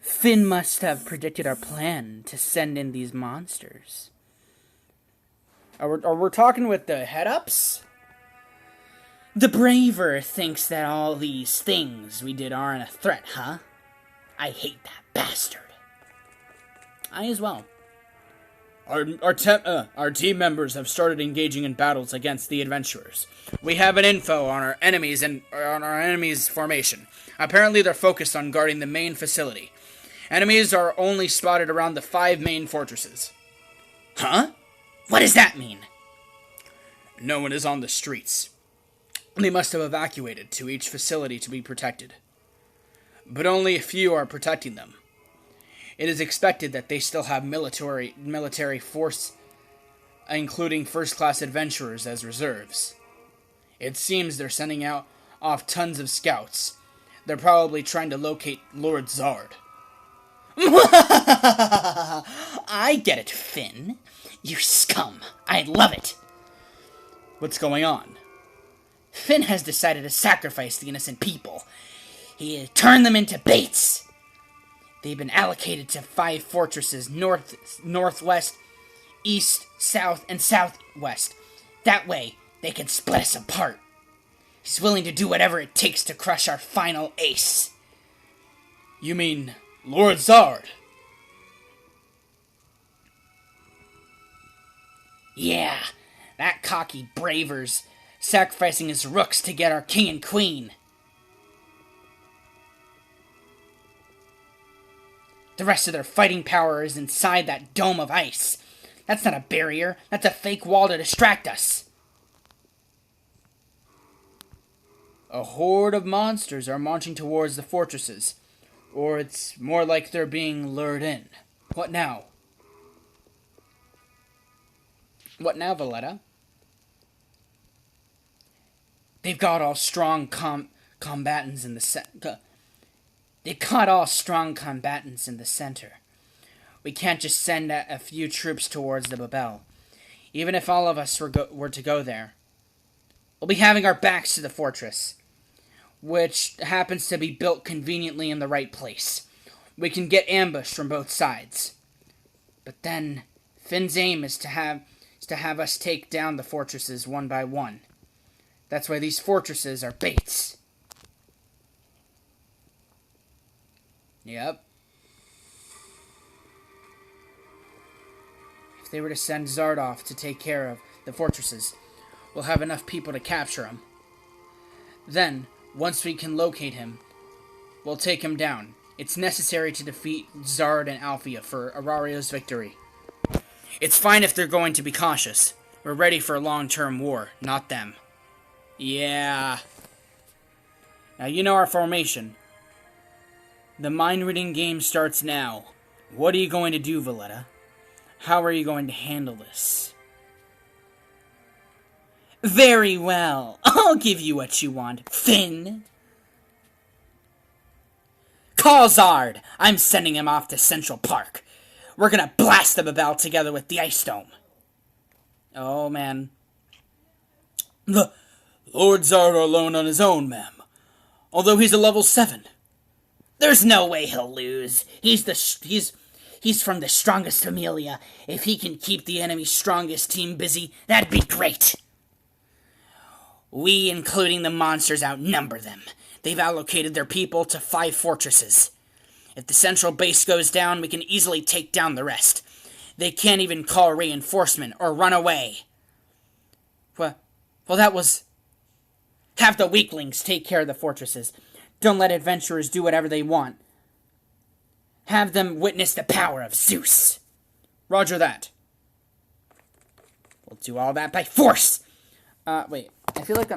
Finn must have predicted our plan to send in these monsters. Are we talking with the head-ups? The Braver thinks that all these things we did aren't a threat, huh? I hate that bastard. I as well. Our team members have started engaging in battles against the adventurers. We have an info on our enemies and on our enemies' formation. Apparently they're focused on guarding the main facility. Enemies are only spotted around the 5 main fortresses. Huh? What does that mean? No one is on the streets. They must have evacuated to each facility to be protected. But only a few are protecting them. It is expected that they still have military force, including first-class adventurers as reserves. It seems they're sending off tons of scouts. They're probably trying to locate Lord Zard. I get it, Finn. You scum. I love it. What's going on? Finn has decided to sacrifice the innocent people. He turned them into baits. They've been allocated to 5 fortresses, north, northwest, east, south, and southwest. That way, they can split us apart. He's willing to do whatever it takes to crush our final ace. You mean Lord Zard? Yeah, that cocky braver's sacrificing his rooks to get our king and queen. The rest of their fighting power is inside that dome of ice. That's not a barrier. That's a fake wall to distract us. A horde of monsters are marching towards the fortresses. Or it's more like they're being lured in. What now? What now, Valletta? They've got all strong combatants in the center. We can't just send a few troops towards the Babel. Even if all of us were to go there, we'll be having our backs to the fortress, which happens to be built conveniently in the right place. We can get ambushed from both sides. But then, Finn's aim is to have us take down the fortresses one by one. That's why these fortresses are baits. Yep. If they were to send Zardoff to take care of the fortresses, we'll have enough people to capture him. Then, once we can locate him, we'll take him down. It's necessary to defeat Zard and Alfia for Arario's victory. It's fine if they're going to be cautious. We're ready for a long-term war, not them. Yeah. Now you know our formation. The mind-reading game starts now. What are you going to do, Valletta? How are you going to handle this? Very well. I'll give you what you want, Finn. Call Zard. I'm sending him off to Central Park. We're gonna blast the Babel together with the Ice Dome. Oh, man. The Lord Zard alone on his own, ma'am. Although he's a level 7. There's no way he'll lose. He's from the strongest familia. If he can keep the enemy's strongest team busy, that'd be great. We, including the monsters, outnumber them. They've allocated their people to 5 fortresses. If the central base goes down, we can easily take down the rest. They can't even call reinforcement or run away. Well, that was... Have the weaklings take care of the fortresses. Don't let adventurers do whatever they want. Have them witness the power of Zeus. Roger that. We'll do all that by force. Wait. I feel like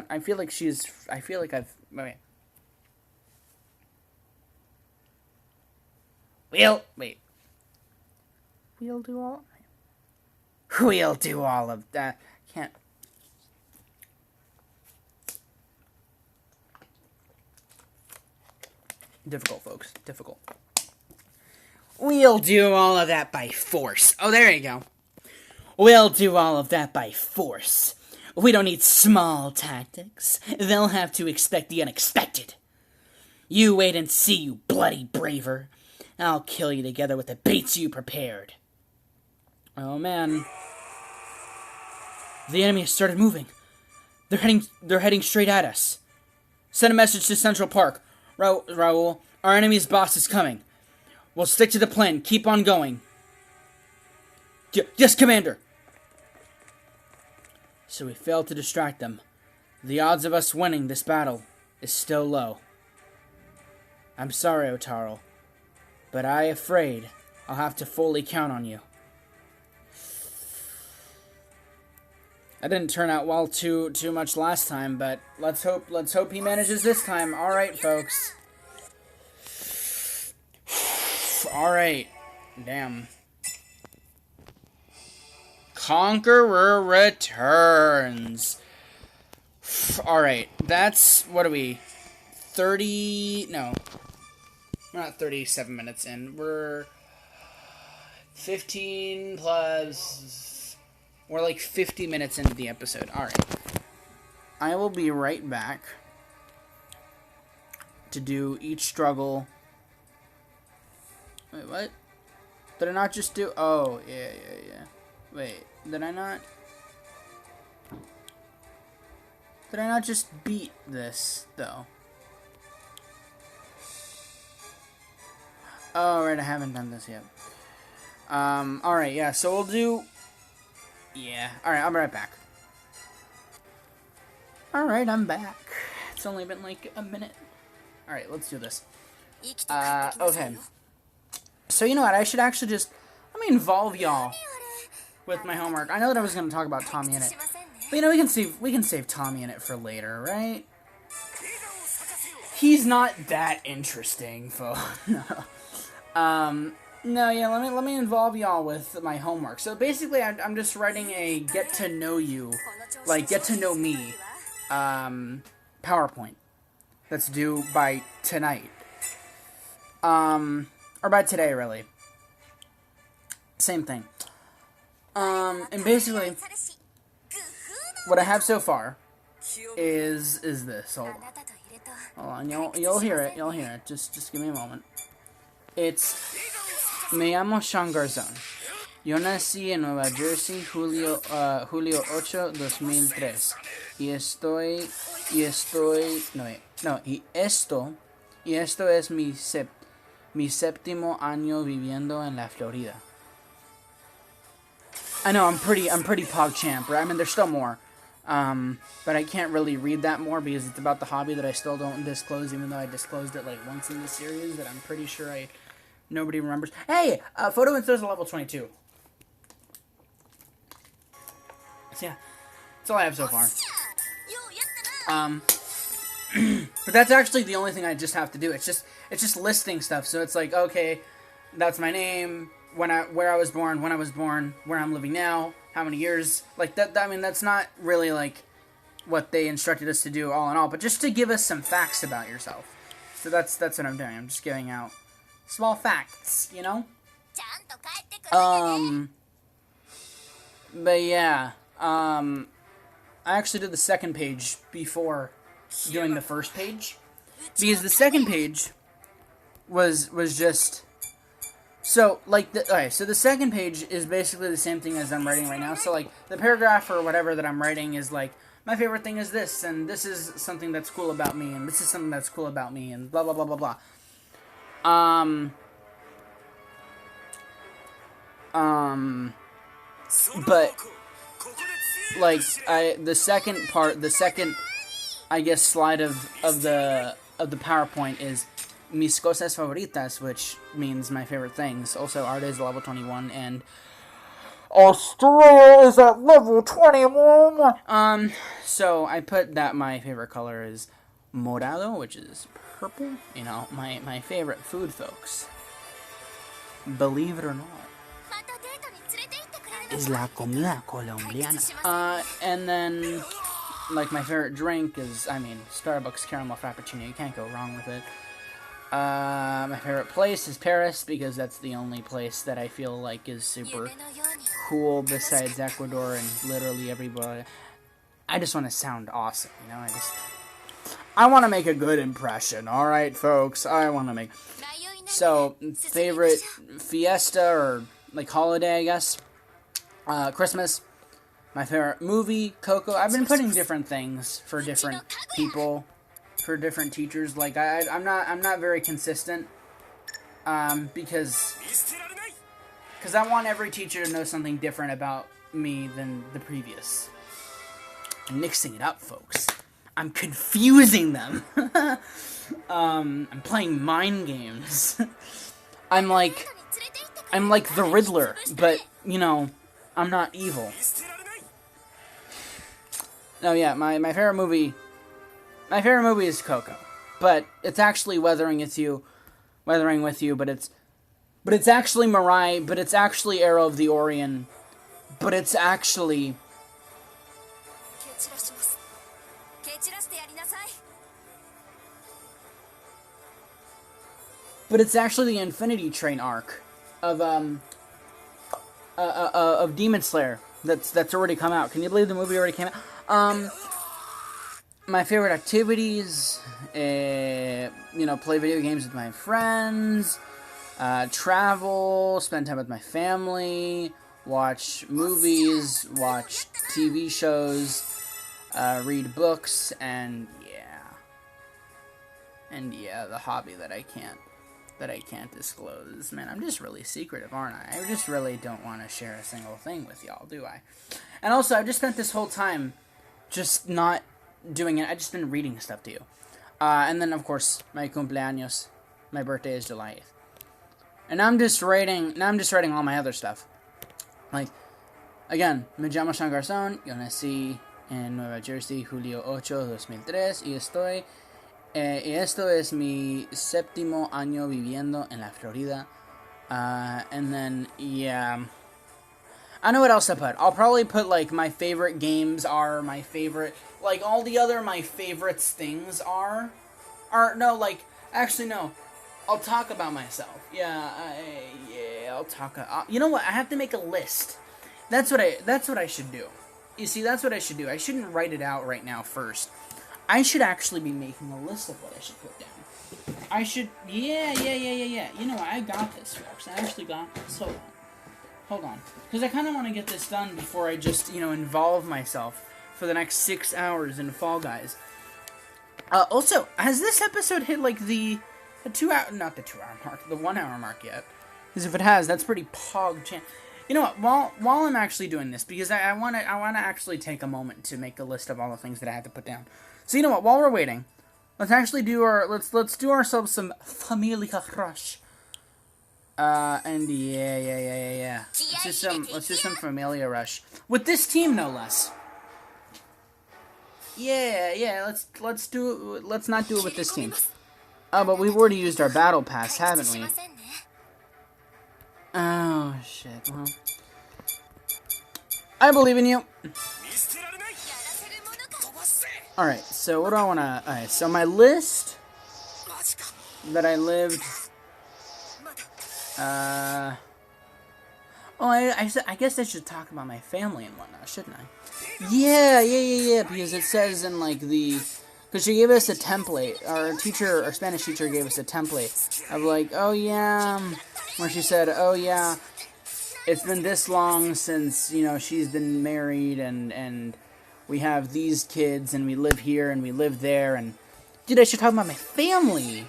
wait. We'll do all of that. Can't. Difficult, folks. Difficult. We'll do all of that by force. Oh, there you go. We'll do all of that by force. We don't need small tactics. They'll have to expect the unexpected. You wait and see, you bloody braver. I'll kill you together with the baits you prepared. Oh, man. The enemy has started moving. They're heading straight at us. Send a message to Central Park. Raoul, our enemy's boss is coming. We'll stick to the plan. Keep on going. Yes, Commander. So we failed to distract them. The odds of us winning this battle is still low. I'm sorry, Otaro, but I'm afraid I'll have to fully count on you. That didn't turn out well too much last time, but let's hope he manages this time. All right, folks. All right. Damn. Conqueror returns. All right. That's, what are we? 30, no. We're not 37 minutes in. We're 15 plus, we're like 50 minutes into the episode. All right. I will be right back to do each struggle. Wait, what? Did I not just do... Oh, yeah. Wait, did I not... Did I not just beat this, though? Oh, right, I haven't done this yet. Alright, yeah, so we'll do... Yeah. Alright, I'll be right back. Alright, I'm back. It's only been like a minute. Alright, let's do this. Okay. So, you know what? I should actually just... Let me involve y'all with my homework. I know that I was going to talk about Tommy in it. But, you know, we can save Tommy in it for later, right? He's not that interesting, folks. No, yeah, let me involve y'all with my homework. So basically, I'm just writing a get to know you, like get to know me, PowerPoint that's due by tonight, or by today, really. Same thing. And basically, what I have so far is this. Hold on, you'll hear it. You'll hear it. Just give me a moment. It's Me llamo Sean Garzón. Yo nací en Nueva Jersey julio 8, 2003. Y esto es mi séptimo año viviendo en la Florida. I know I'm pretty PogChamp, right? I mean, there's still more. But I can't really read that more because it's about the hobby that I still don't disclose, even though I disclosed it like once in the series that I'm pretty sure nobody remembers. Hey, Photo Insta is level 22. So yeah, that's all I have so far. But that's actually the only thing I just have to do. It's just listing stuff. So it's like, okay, that's my name, where I was born, when I was born, where I'm living now, how many years, like that. I mean, that's not really like what they instructed us to do all in all, but just to give us some facts about yourself. So that's what I'm doing. I'm just giving out small facts, you know? But yeah, I actually did the second page before doing the first page, because the second page was just, so, like, so the second page is basically the same thing as I'm writing right now, so, like, the paragraph or whatever that I'm writing is, like, my favorite thing is this, and this is something that's cool about me, and this is something that's cool about me, and blah, blah, blah, blah, blah. But, like, the second, I guess, slide of the PowerPoint is mis cosas favoritas, which means my favorite things. Also, Art is level 21, and Astrea is at level 21. So I put that my favorite color is morado, which is purple. You know, my favorite food, folks. Believe it or not, is la comida colombiana. And then, like, my favorite drink is, I mean, Starbucks caramel frappuccino. You can't go wrong with it. My favorite place is Paris, because that's the only place that I feel like is super cool besides Ecuador and literally everybody. I just want to sound awesome, you know? I want to make a good impression, alright, folks? I want to make... So, favorite fiesta or, like, holiday, I guess? Christmas. My favorite movie, Coco. I've been putting different things for different people, for different teachers. Like, I'm not very consistent, because I want every teacher to know something different about me than the previous. I'm mixing it up, folks. I'm confusing them. I'm playing mind games. I'm like the Riddler, but, you know, I'm not evil. No, yeah, my favorite movie is Coco, but it's actually Weathering with You, but it's actually Mirai, but it's actually Arrow of the Orient, but it's actually the Infinity Train arc of Demon Slayer that's already come out. Can you believe the movie already came out? My favorite activities, you know, play video games with my friends, travel, spend time with my family, watch movies, watch TV shows, read books, and yeah, the hobby that I can't that I can't disclose. Man, I'm just really secretive, aren't I? I just really don't want to share a single thing with y'all, do I? And also, I've just spent this whole time just not doing it. I've just been reading stuff to you. And then, of course, my cumpleaños. My birthday is July 8th. And now I'm just writing all my other stuff. Like, again, me llamo Sean Garzón. Yo nací en Nueva Jersey, julio 8, 2003. Y esto es mi séptimo año viviendo en la Florida. And then, yeah. I know what else to put. I'll probably put, like, my favorite games are my favorite. Like, all the other my favorites things are. No, like, actually, no. I'll talk about myself. Yeah, I'll talk. You know what? I have to make a list. That's what I should do. You see, that's what I should do. I shouldn't write it out right now first. I should actually be making a list of what I should put down. I should, yeah. You know what, I got this, folks. I actually got this. Hold on. Because I kind of want to get this done before I just, involve myself for the next 6 hours in Fall Guys. Also, has this episode hit, like, the 2 hour, not the 2 hour mark, the 1 hour mark yet? Because if it has, that's pretty pog chance. You know what, while I'm actually doing this, because I want to actually take a moment to make a list of all the things that I have to put down. So you know what? While we're waiting, let's actually do let's do ourselves some Familia Rush. And yeah. Let's do some Familia Rush with this team, no less. Yeah. Let's not do it with this team. Oh, but we've already used our battle pass, haven't we? Oh shit. Well, I believe in you. Alright, so what do I want to... Alright, so my list that I lived... I guess I should talk about my family and whatnot, shouldn't I? Yeah, because it says in, like, the... Because she gave us a template. Our Spanish teacher gave us a template of, like, oh, yeah... Where she said, oh, yeah, it's been this long since, she's been married and we have these kids, and we live here, and we live there, and... Dude, I should talk about my family!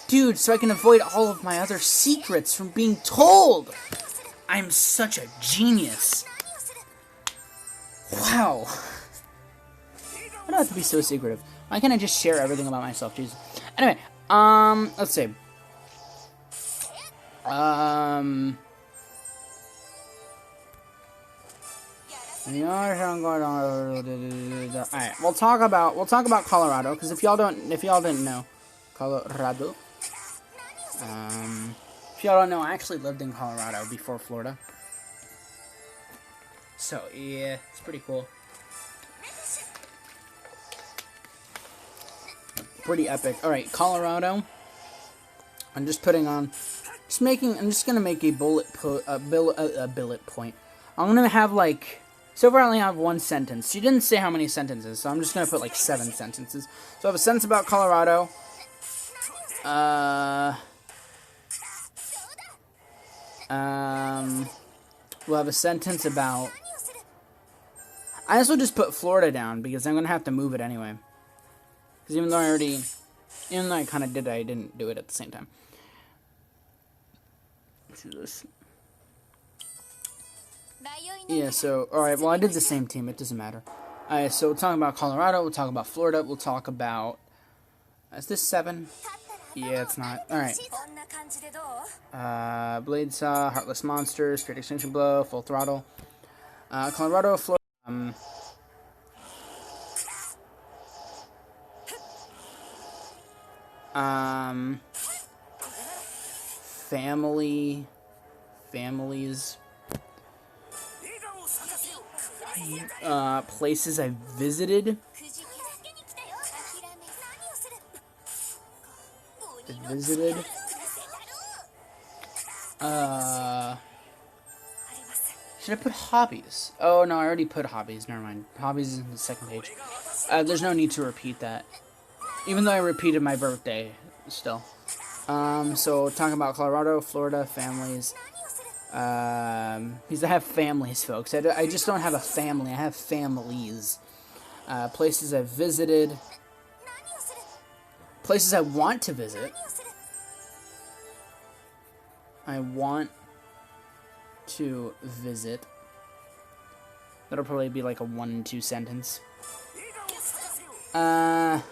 Dude, so I can avoid all of my other secrets from being told! I'm such a genius! Wow! I don't have to be so secretive. Why can't I just share everything about myself, Jesus? Anyway, let's see. Alright, we'll talk about Colorado, because if y'all didn't know, Colorado. If y'all don't know, I actually lived in Colorado before Florida. So yeah, it's pretty cool. Pretty epic. Alright, Colorado. I'm just gonna make a bullet point. I'm gonna have, like, so far I only have one sentence. She didn't say how many sentences, so I'm just gonna put, like, 7 sentences. So I have a sentence about Colorado. We'll have a sentence about... I also just put Florida down, because I'm gonna have to move it anyway. Because even though I kind of did it, I didn't do it at the same time. Let's do this. Yeah, so, alright, well, I did the same team, it doesn't matter. Alright, so we'll talk about Colorado, we'll talk about Florida, we'll talk about... Is this 7? Yeah, it's not. Alright. Blade Saw, Heartless Monsters, Straight Extinction Blow, Full Throttle. Colorado, Florida... families, places I visited, should I put hobbies? Oh, no, I already put hobbies, never mind. Hobbies is in the second page. There's no need to repeat that. Even though I repeated my birthday, still. So talking about Colorado, Florida, families. Because I have families, folks. I just don't have a family. I have families. Places I've visited. Places I want to visit. I want to visit. That'll probably be like a 1 and 2 sentence. Trying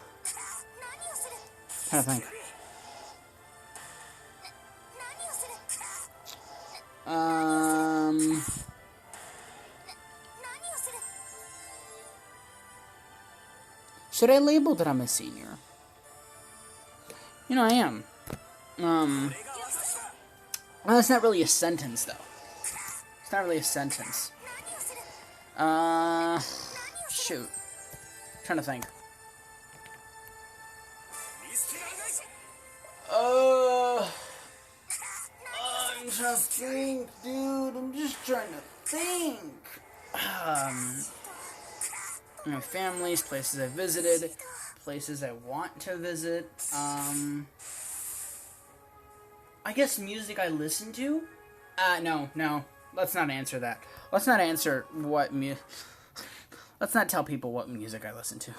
to think. Should I label that I'm a senior? You know, I am. Well, that's not really a sentence, though. It's not really a sentence. Shoot. Trying to think. I'm trying to think, dude. I'm just trying to think. My families, places I visited, places I want to visit. I guess music I listen to? No. Let's not answer that. Let's not answer what let's not tell people what music I listen to.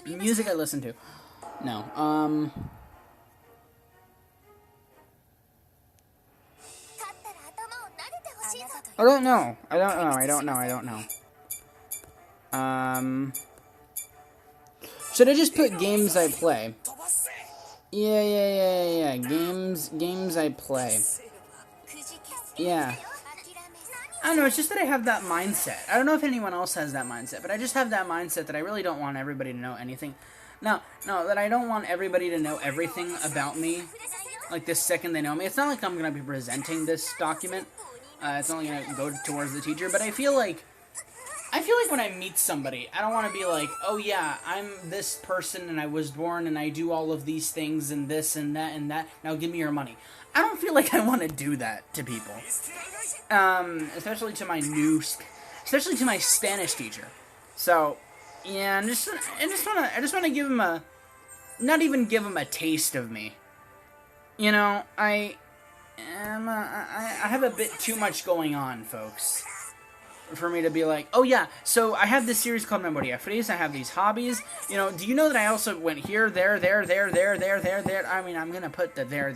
Music I listen to. No. I don't know. Should I just put games I play? Yeah. Games I play. Yeah. I don't know, it's just that I have that mindset. I don't know if anyone else has that mindset, but I just have that mindset that I really don't want everybody to know anything. No, that I don't want everybody to know everything about me, like, this second they know me. It's not like I'm going to be presenting this document. It's only going to go towards the teacher, but I feel like when I meet somebody, I don't want to be like, oh yeah, I'm this person and I was born and I do all of these things and this and that and that. Now give me your money. I don't feel like I want to do that to people. Especially to my Spanish teacher. So, yeah, I just want to give him not even give him a taste of me. You know, I have a bit too much going on, folks, for me to be like, oh yeah, so I have this series called Memoria Freese, I have these hobbies, you know, do you know that I also went here, there, I mean, I'm gonna put the there.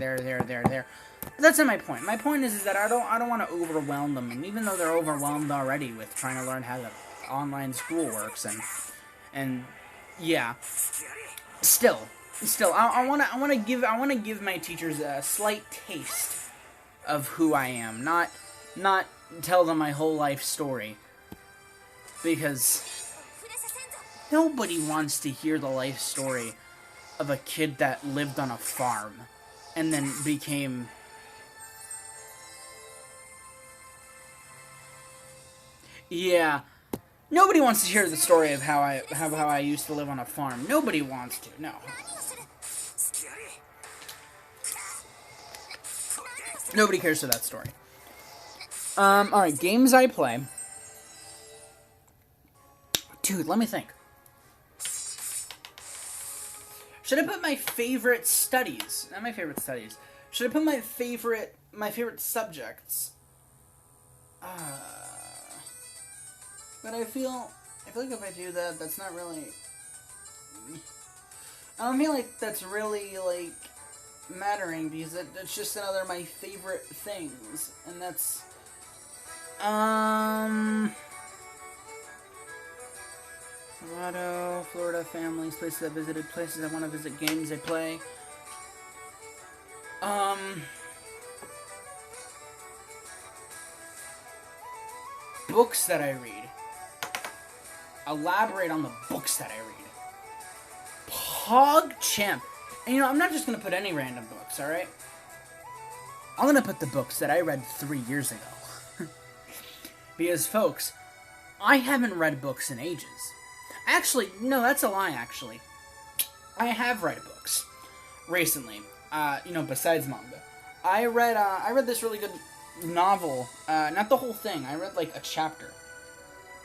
That's not my point. My point is that I don't want to overwhelm them, and even though they're overwhelmed already with trying to learn how the online school works, and yeah, still, I want to give my teachers a slight taste of who I am, not tell them my whole life story, because nobody wants to hear the life story of a kid that lived on a farm and then became nobody wants to hear the story of how I used to live on a farm. Nobody wants to. No. Nobody cares for that story. Alright, games I play. Dude, let me think. Should I put my favorite studies? Not my favorite studies. Should I put my favorite subjects? But I feel like if I do that, that's not really... I don't feel like that's really, like, mattering, because that's just another of my favorite things, and that's... Colorado, Florida, families, places I visited, places I want to visit, games I play. Books that I read. Elaborate on the books that I read. PogChamp. And you know, I'm not just going to put any random books, alright? I'm going to put the books that I read 3 years ago. Because, folks, I haven't read books in ages. Actually, no, that's a lie, actually. I have read books recently, you know, besides manga. I read this really good novel, not the whole thing, I read, like, a chapter.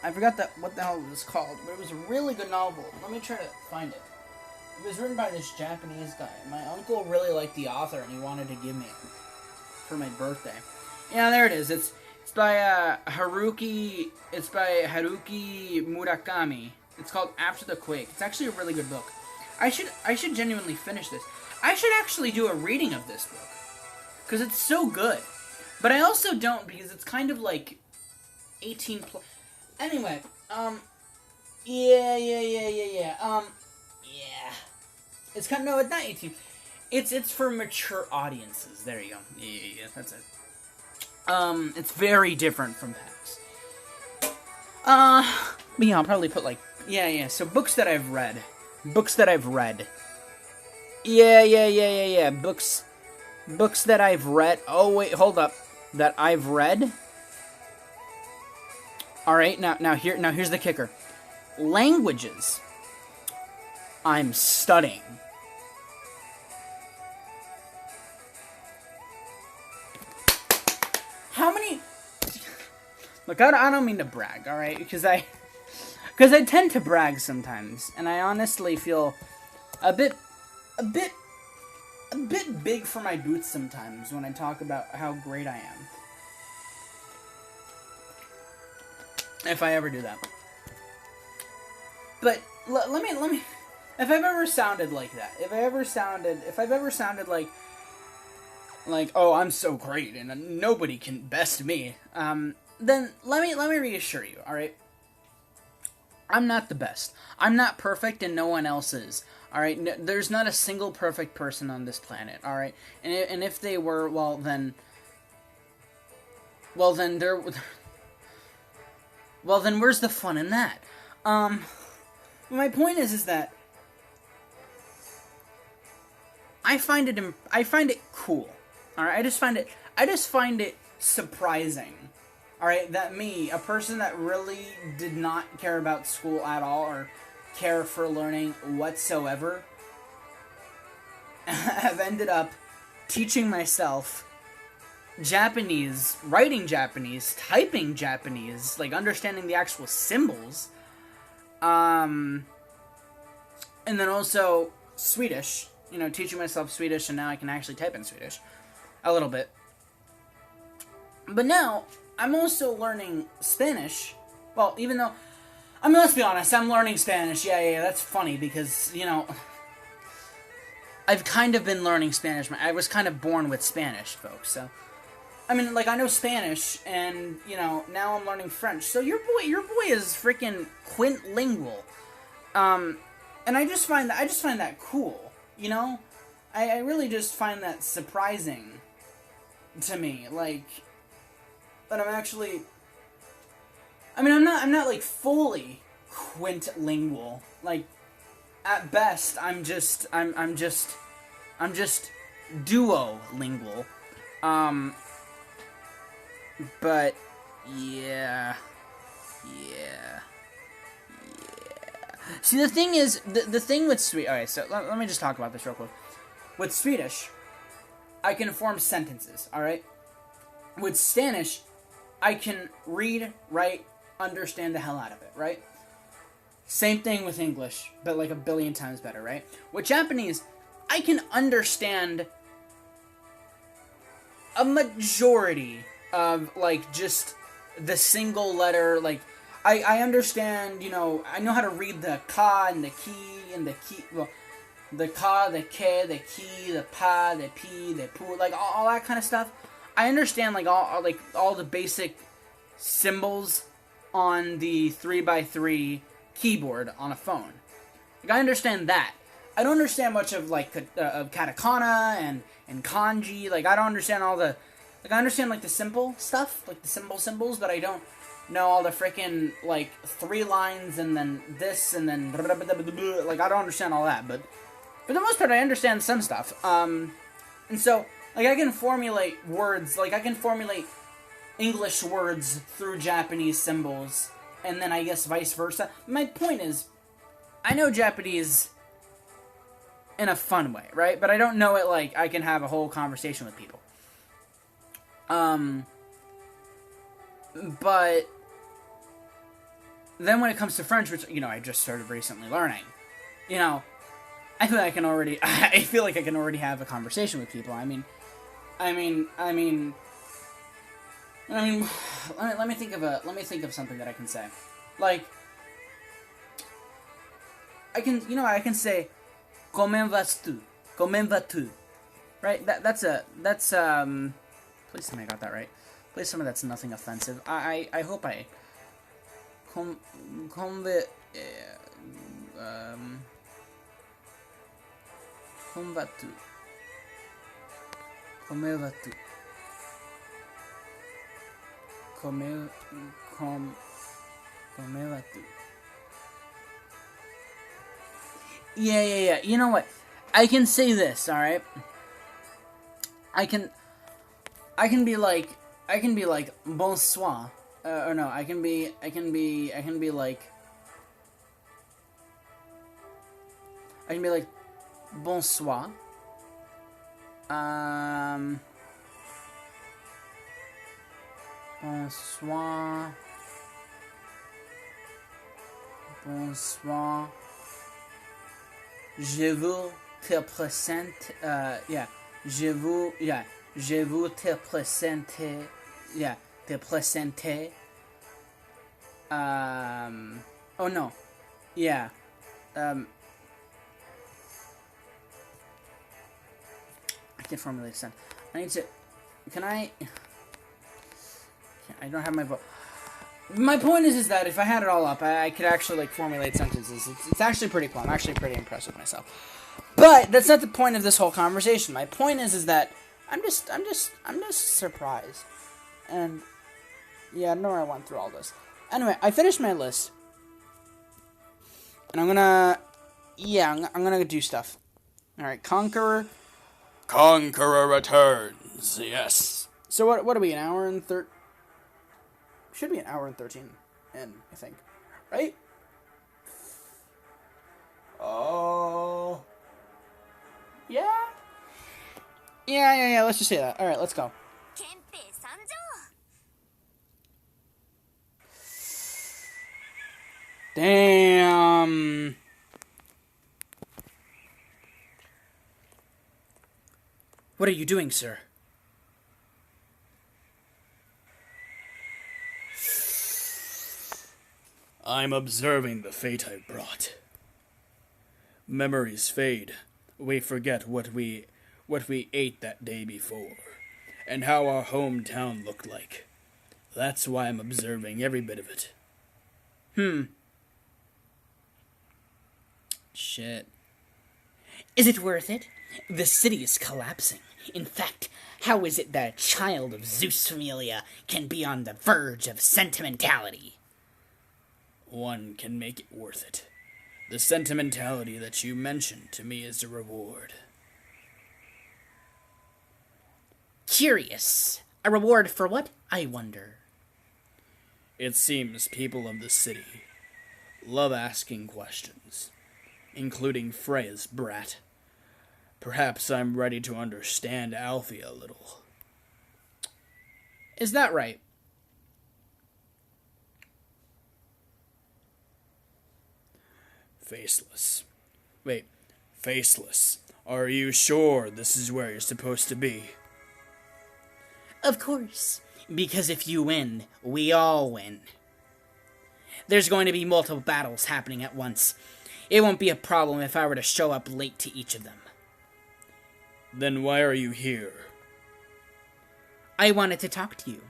I forgot what the hell it was called, but it was a really good novel. Let me try to find it. It was written by this Japanese guy. My uncle really liked the author, and he wanted to give me it for my birthday. Yeah, there it is. It's by Haruki Murakami. It's called After the Quake. It's actually a really good book. I should genuinely finish this. I should actually do a reading of this book. Because it's so good. But I also don't, because it's kind of like 18 plus. Anyway, yeah. It's kind of, no, it's not 18. It's for mature audiences. There you go. Yeah, that's it. It's very different from PAX. But yeah, I'll probably put like, so books that I've read. Yeah. Books that I've read. Oh, wait, hold up. That I've read. Alright, now here's the kicker. Languages. I'm studying. How many... Look, I don't mean to brag, alright? Because I tend to brag sometimes. And I honestly feel a bit big for my boots sometimes when I talk about how great I am. If I ever do that. But let me if I've ever sounded like that, if I've ever sounded like oh, I'm so great and nobody can best me, then let me reassure you, all right? I'm not the best. I'm not perfect and no one else is. All right, no, there's not a single perfect person on this planet. All right, and if they were, well then where's the fun in that? My point is that I find it cool. All right, I just find it surprising. All right, that me, a person that really did not care about school at all or care for learning whatsoever, have ended up teaching myself Japanese, writing Japanese, typing Japanese, like understanding the actual symbols, and then also Swedish, teaching myself Swedish, and now I can actually type in Swedish a little bit. But now I'm also learning Spanish. Well, even though, let's be honest, I'm learning Spanish. Yeah, that's funny because, I've kind of been learning Spanish. I was kind of born with Spanish, folks, so. I know Spanish, and, now I'm learning French. So your boy is freaking quintlingual. And I just find that cool, I really just find that surprising to me, but I'm actually, I'm not like fully quintlingual. At best, I'm just duolingual. But yeah. See, the thing is, the thing with Swedish. Alright, so let me just talk about this real quick. With Swedish, I can form sentences, alright? With Spanish, I can read, write, understand the hell out of it, right? Same thing with English, but like a billion times better, right? With Japanese, I can understand a majority of, just the single letter, I understand, I know how to read the ka and the ki and the ki, well, the ka, the ke, the ki, the pa, the pi, the pu, all that kind of stuff. I understand, all the basic symbols on the 3x3 keyboard on a phone. I understand that. I don't understand much of, of katakana and kanji. I don't understand all the, I understand, the simple stuff, the simple symbols, but I don't know all the freaking, 3 lines and then this and then, I don't understand all that, but for the most part, I understand some stuff. And so, I can formulate words, I can formulate English words through Japanese symbols, and then I guess vice versa. My point is, I know Japanese in a fun way, right? But I don't know it I can have a whole conversation with people. But then when it comes to French, which, I just started recently learning, I feel like I can already have a conversation with people. Let me think of something that I can say. I can say, Comment vas-tu? Comment vas-tu? Right? That's please tell me I got that right. Please tell me that's nothing offensive. I hope I... Comment vas-tu? Comment vas-tu? Comment vas-tu? Yeah. You know what? I can say this, alright? I can be like bonsoir. Or no, I can be like bonsoir. Bonsoir. Je vous te présente, je vous te présente, te présenter, oh no, I can't formulate a sentence. I don't have my vote. My point is that if I had it all up, I could actually like formulate sentences. It's actually pretty cool. I'm actually pretty impressed with myself. But that's not the point of this whole conversation. My point is that I'm just surprised. And yeah, I don't know where I went through all this. Anyway, I finished my list, and I'm gonna do stuff. All right, Conqueror returns. Yes. So what are we? An hour and should be an hour and 13 in, I think. Right? Oh. Yeah? Yeah, let's just say that. Alright, let's go. Damn. What are you doing, sir? I'm observing the fate I brought. Memories fade. We forget what we ate that day before, and how our hometown looked like. That's why I'm observing every bit of it. Shit. Is it worth it? The city is collapsing. In fact, how is it that a child of Zeus familia can be on the verge of sentimentality? One can make it worth it. The sentimentality that you mentioned to me is a reward. Curious. A reward for what, I wonder? It seems people of the city love asking questions, including Freya's brat. Perhaps I'm ready to understand Alfie a little. Is that right? Faceless. Wait, Faceless. Are you sure this is where you're supposed to be? Of course. Because if you win, we all win. There's going to be multiple battles happening at once. It won't be a problem if I were to show up late to each of them. Then why are you here? I wanted to talk to you.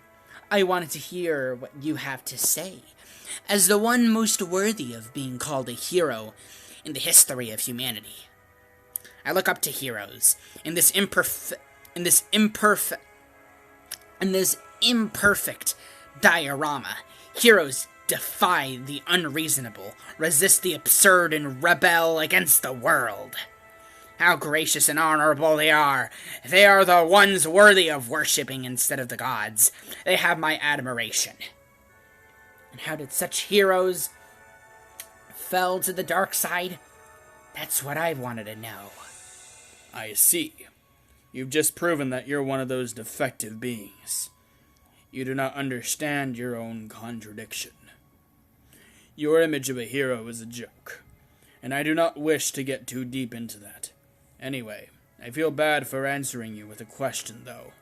I wanted to hear what you have to say. As the one most worthy of being called a hero in the history of humanity. I look up to heroes in this imperfect diorama. Heroes defy the unreasonable, resist the absurd, and rebel against the world. How gracious and honorable they are. They are the ones worthy of worshipping instead of the gods. They have my admiration. And how did such heroes fell to the dark side? That's what I wanted to know. I see. You've just proven that you're one of those defective beings. You do not understand your own contradiction. Your image of a hero is a joke, and I do not wish to get too deep into that. Anyway, I feel bad for answering you with a question, though.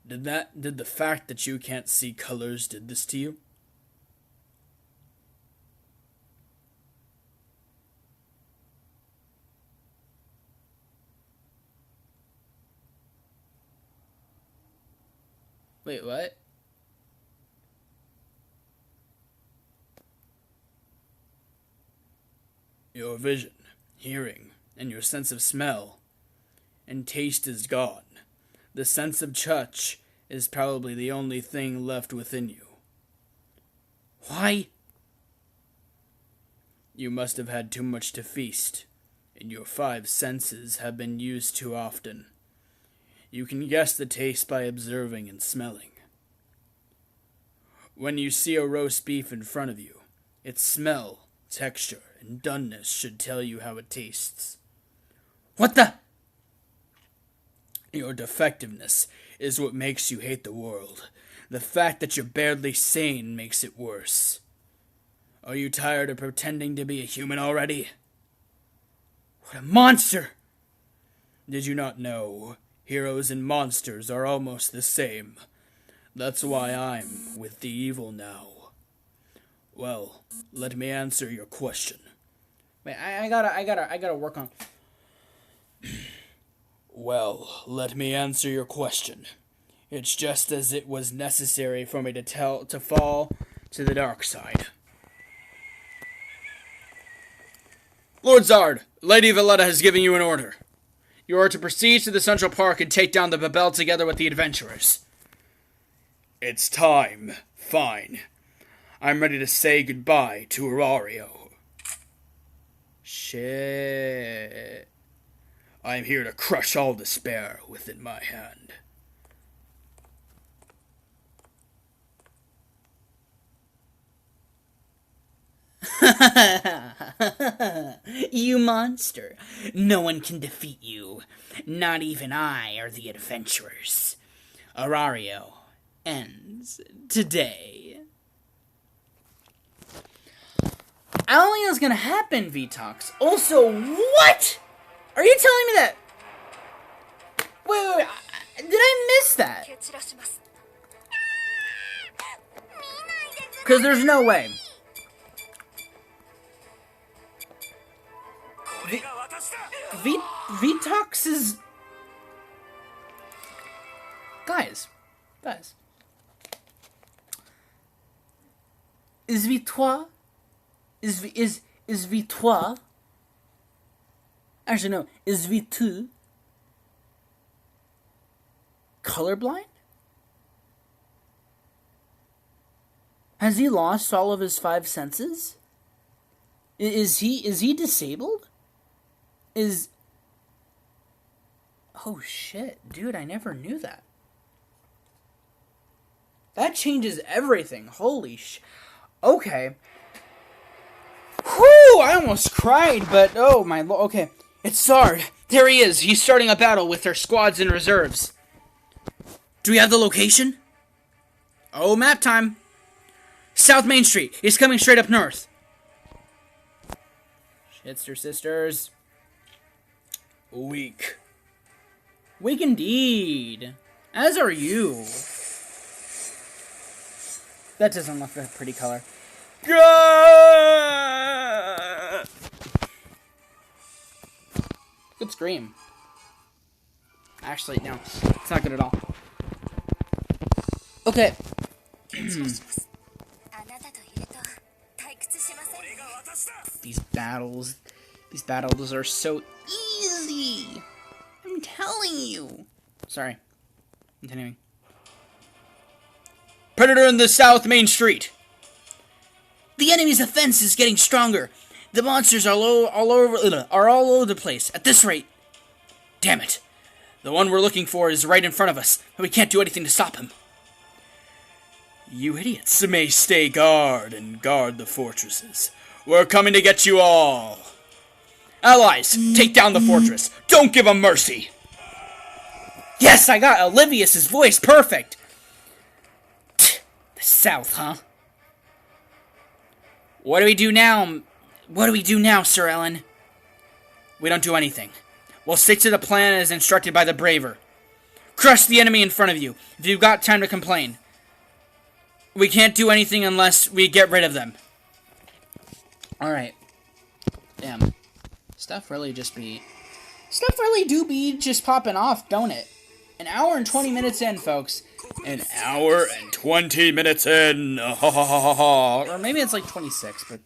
Did the fact that you can't see colors did this to you? Wait, what? Your vision, hearing, and your sense of smell and taste is gone. The sense of touch is probably the only thing left within you. Why? You must have had too much to feast, and your 5 senses have been used too often. You can guess the taste by observing and smelling. When you see a roast beef in front of you, its smell, texture, and doneness should tell you how it tastes. What the? Your defectiveness is what makes you hate the world. The fact that you're barely sane makes it worse. Are you tired of pretending to be a human already? What a monster! Did you not know? Heroes and monsters are almost the same. That's why I'm with the evil now. Well, let me answer your question. Wait, I gotta work on... Well, let me answer your question. It's just as it was necessary for me to fall to the dark side. Lord Zard, Lady Valletta has given you an order. You are to proceed to the Central Park and take down the Babel together with the adventurers. It's time. Fine. I'm ready to say goodbye to Arario. Shit. I'm here to crush all despair within my hand. You monster. No one can defeat you. Not even I or the adventurers. Arario ends today. I don't think that's gonna happen, Vitox. Also, what? Are you telling me that? Wait. Did I miss that? Because there's no way. Vitox is... Guys. Is Vitois... Is Vitois... Actually, no. Is Vitu... colorblind? Has he lost all of his 5 senses? Is he disabled? Oh shit, dude, I never knew that. That changes everything. Holy okay. Whew, I almost cried, but oh my lord. Okay, it's Zard. There he is. He's starting a battle with their squads and reserves. Do we have the location? Oh, map time. South Main Street. He's coming straight up north. Shitster sisters. Weak. Weak indeed. As are you. That doesn't look a pretty color. Good scream. Actually, no. It's not good at all. Okay. These battles are so easy. I'm telling you. Sorry. Continuing. Predator in the South Main Street. The enemy's offense is getting stronger. The monsters are all over the place. At this rate. Damn it. The one we're looking for is right in front of us, and we can't do anything to stop him. You idiots may stay guard and guard the fortresses. We're coming to get you all. Allies, take down the fortress. Don't give them mercy. Yes, I got Lvls' voice perfect. The South, huh? What do we do now? What do we do now, Sir Ellen? We don't do anything. We'll stick to the plan as instructed by the Braver. Crush the enemy in front of you, if you've got time to complain. We can't do anything unless we get rid of them. Alright. Damn. Stuff really do be just popping off, don't it? An hour and 20 minutes in, folks. An hour and 20 minutes in. Or maybe it's like 26, but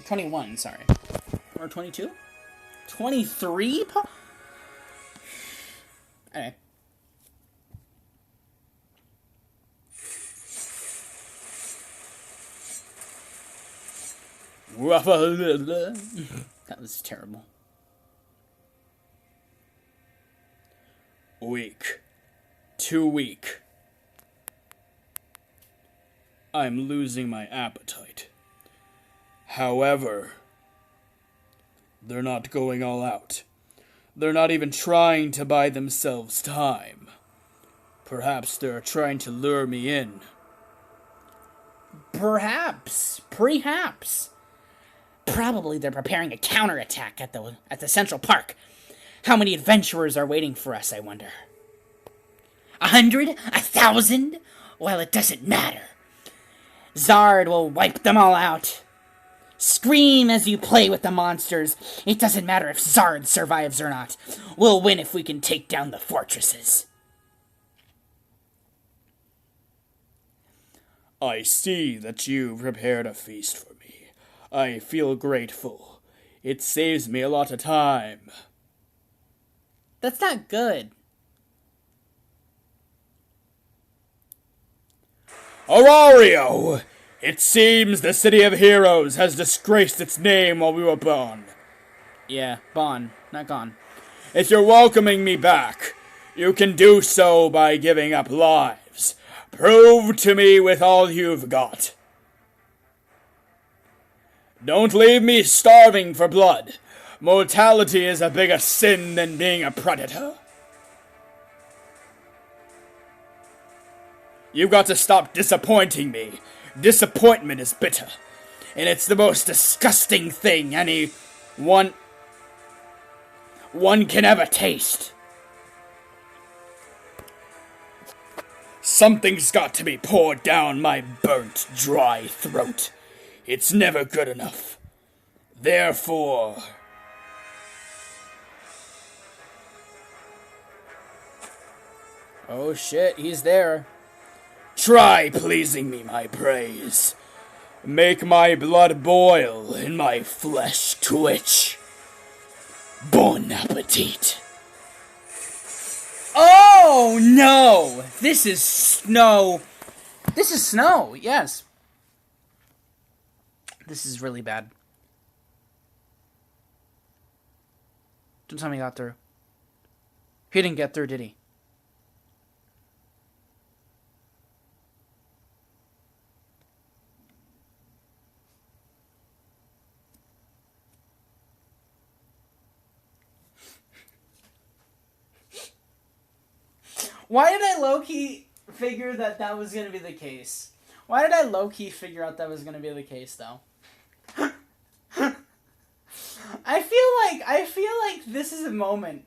21, sorry. Or 22? 23? Anyway. That was terrible. Weak. Too weak. I'm losing my appetite. However, they're not going all out. They're not even trying to buy themselves time. Perhaps they're trying to lure me in. Perhaps. Probably they're preparing a counterattack at the Central Park. How many adventurers are waiting for us, I wonder? 100? 1,000? Well, it doesn't matter. Zard will wipe them all out. Scream as you play with the monsters. It doesn't matter if Zard survives or not. We'll win if we can take down the fortresses. I see that you've prepared a feast for me. I feel grateful. It saves me a lot of time. That's not good. Aurario! It seems the City of Heroes has disgraced its name while we were gone. Yeah, gone, not gone. If you're welcoming me back, you can do so by giving up lives. Prove to me with all you've got. Don't leave me starving for blood. Mortality is a bigger sin than being a predator. You've got to stop disappointing me. Disappointment is bitter. And it's the most disgusting thing one can ever taste. Something's got to be poured down my burnt, dry throat. It's never good enough. Therefore... Oh shit, he's there. Try pleasing me, my praise. Make my blood boil and my flesh twitch. Bon appetit. Oh no! This is snow. This is snow, yes. This is really bad. Don't tell me he got through. He didn't get through, did he? Why did I low-key figure that was going to be the case? Why did I low-key figure out that was going to be the case, though? I feel like this is a moment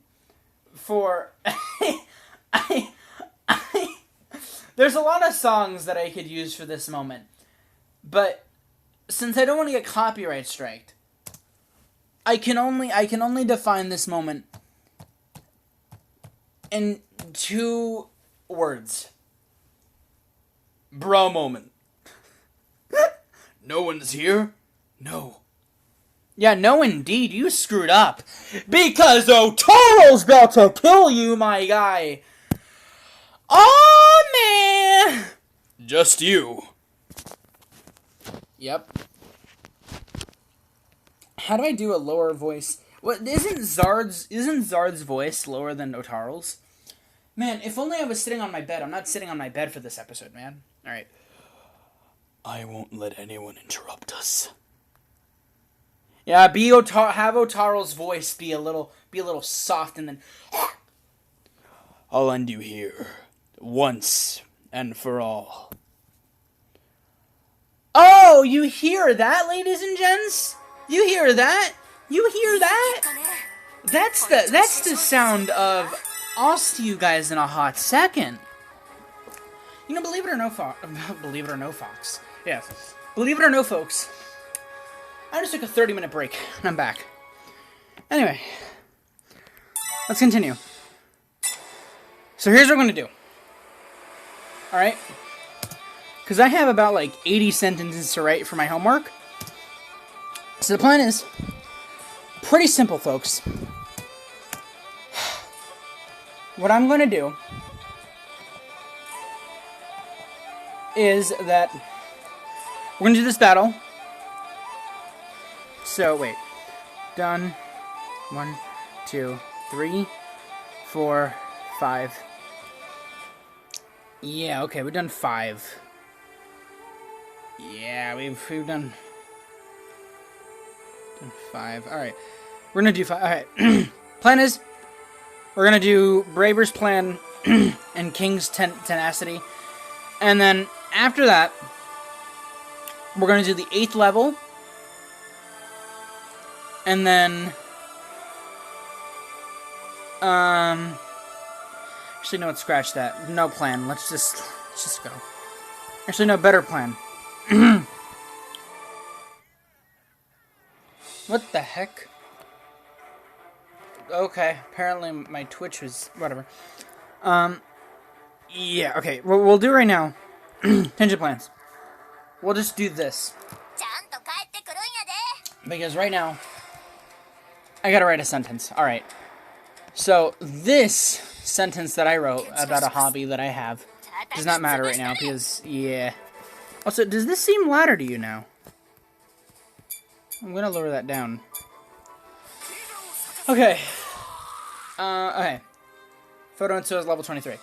for... There's a lot of songs that I could use for this moment. But since I don't want to get copyright striked, I can only define this moment in 2 words. Bro moment. No one's here? No. Yeah, no indeed, you screwed up. Because Otaro's about to kill you, my guy. Oh, man. Just you. Yep. How do I do a lower voice? What, isn't Zard's voice lower than Otaro's? Man, if only I was sitting on my bed. I'm not sitting on my bed for this episode, man. Alright. I won't let anyone interrupt us. Yeah, have Otaro's voice be a little soft, and then I'll end you here, once and for all. Oh, you hear that, ladies and gents? You hear that? You hear that? That's the sound of I'll see you guys in a hot second. You know, believe it or no, Fox. Yeah, believe it or no, folks. I just took a 30-minute break, and I'm back. Anyway, let's continue. So here's what we're going to do. Alright? Because I have about like 80 sentences to write for my homework. So the plan is pretty simple, folks. What I'm going to do is that we're going to do this battle. So, wait. Done. 1, 2, 3, 4, 5. Yeah, okay, we've done 5. Yeah, we've done 5. Alright. We're gonna do 5. Alright. Plan is, we're gonna do Braver's Plan and King's Tenacity. And then, after that, we're gonna do the 8th level. And then... Actually, no, let's scratch that. No plan. Let's just go. Actually, no, better plan. What the heck? Okay, apparently my Twitch was... whatever. Yeah, okay. What we'll do right now... Tangent plans. We'll just do this. Because right now... I gotta write a sentence. Alright. So, this sentence that I wrote about a hobby that I have does not matter right now because, yeah. Also, does this seem louder to you now? I'm gonna lower that down. Okay. Okay. Photo and is level 23.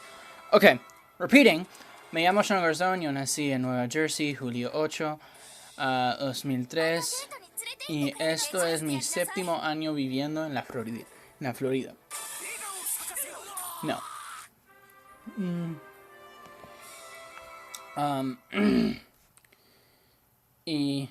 Okay. Repeating. Me llamo Sean Garzón. Yo nací en Nueva Jersey, julio 8, 2003. Y esto es mi 7º año viviendo en la Florida. No. Y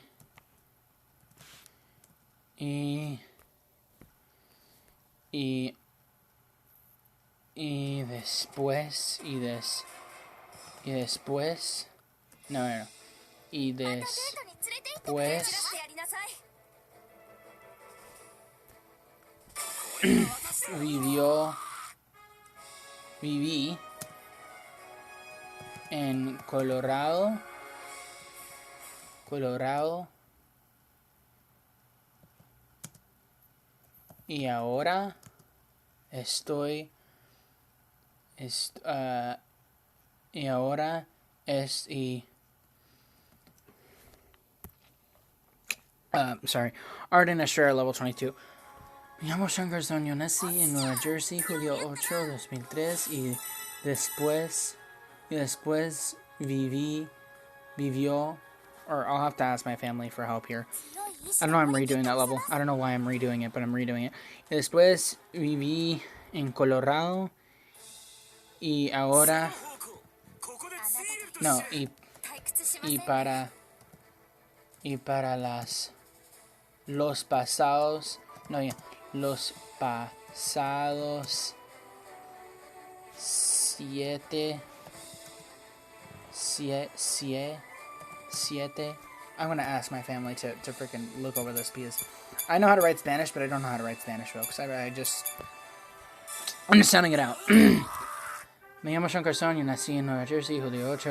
después, no. Y después viví en Colorado, y ahora estoy, y ahora es, sorry, Art in Astrea, level 22. Me llamo Sean Garzón, yo nací en Nueva Jersey, julio 8, 2003, y después vivió, or I'll have to ask my family for help here. I don't know why I'm redoing that level. I don't know why I'm redoing it, but I'm redoing it. Y después viví en Colorado, y ahora, no, y para los pasados, no, ya. Los pasados 7. I'm gonna ask my family to freaking look over this because I know how to write Spanish, but I don't know how to write Spanish, folks. I'm just sounding it out. Me llamo Sean Garzón, yo nací en Nueva Jersey, julio 8,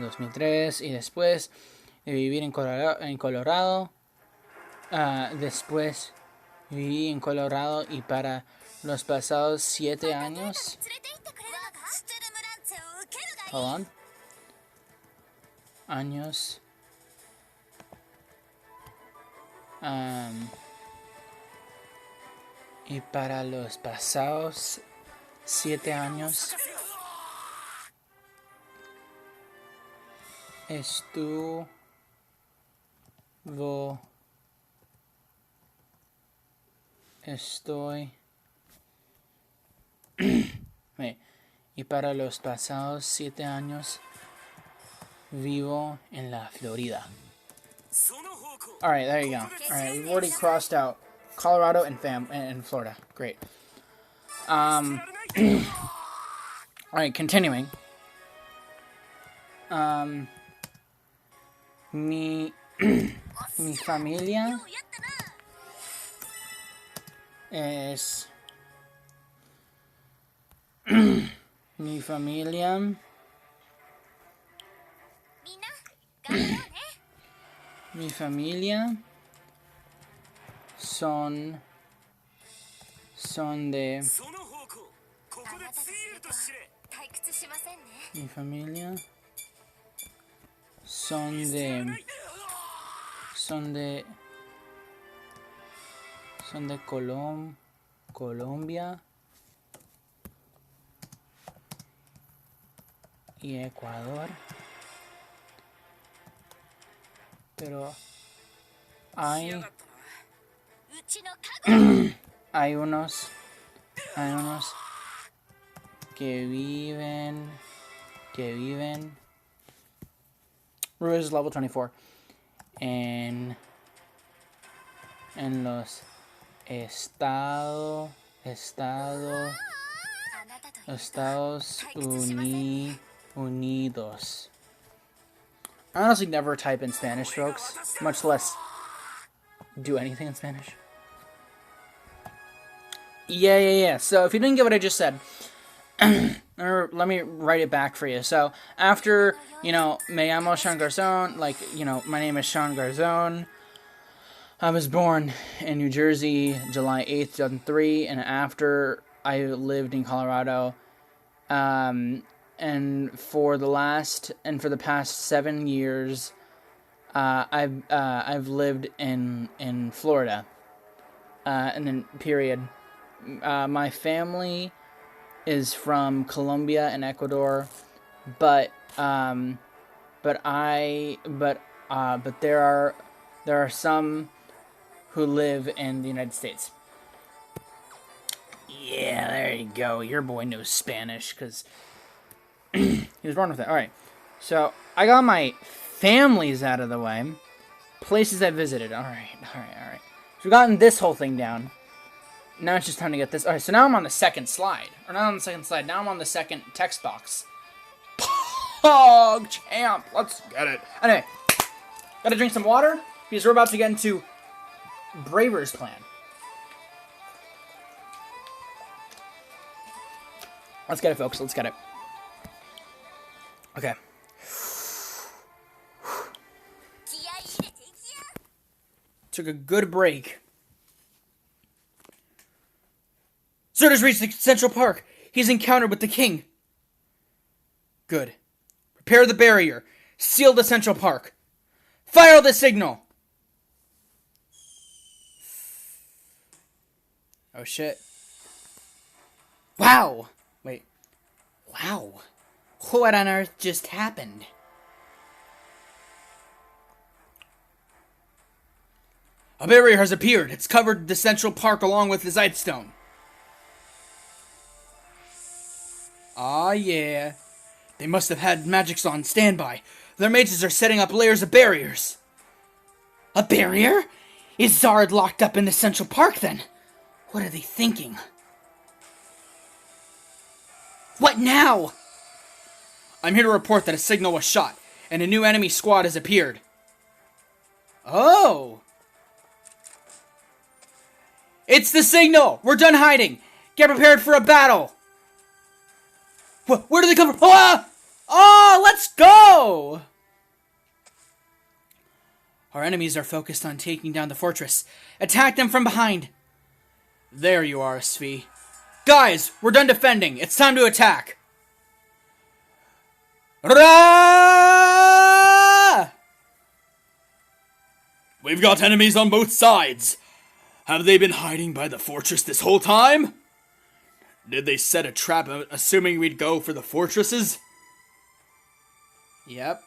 2003, y después de vivir en Colorado, después viví en Colorado y para los pasados 7 años. Hold on. Años. Y para los pasados 7 años estuvo y para los pasados 7 años vivo en la Florida. Alright, there you go. Alright, we've already crossed out Colorado and Florida. Great. Alright, continuing. Mi familia es... Mi familia Mi familia son de... Mi familia son de Colombia y Ecuador, pero hay unos que viven Rouge is level 24 en los Estados Unidos. I honestly never type in Spanish, folks, much less do anything in Spanish. Yeah. So if you didn't get what I just said, let me write it back for you. So after, me llamo Sean Garzón, my name is Sean Garzón. I was born in New Jersey, July 8th, 2003, and after I lived in Colorado, and for the past 7 years, I've lived in Florida, and then period. My family is from Colombia and Ecuador, but there are some who live in the United States. Yeah, there you go. Your boy knows Spanish, because he was born with it. Alright, so I got my families out of the way. Places I visited. Alright. So we've gotten this whole thing down. Now it's just time to get this. Alright, so now I'm on the second slide. Or not on the second slide, now I'm on the second text box. Pog champ! Let's get it. Anyway, gotta drink some water, because we're about to get into Braver's plan. Let's get it, folks. Let's get it. Okay. Took a good break. Zerd has reached the Central Park. He's encountered with the king. Good. Prepare the barrier. Seal the Central Park. Fire the signal. Oh shit. Wow. Wait. Wow. What on earth just happened? A barrier has appeared. It's covered the Central Park along with the Zeitstone. Ah, yeah. They must have had magics on standby. Their mages are setting up layers of barriers. A barrier? Is Zard locked up in the Central Park, then? What are they thinking? What now? I'm here to report that a signal was shot, and a new enemy squad has appeared. Oh! It's the signal! We're done hiding! Get prepared for a battle! Where do they come from? Oh, let's go! Our enemies are focused on taking down the fortress. Attack them from behind. There you are, Svi. Guys, we're done defending. It's time to attack. Ra! We've got enemies on both sides. Have they been hiding by the fortress this whole time? Did they set a trap assuming we'd go for the fortresses? Yep.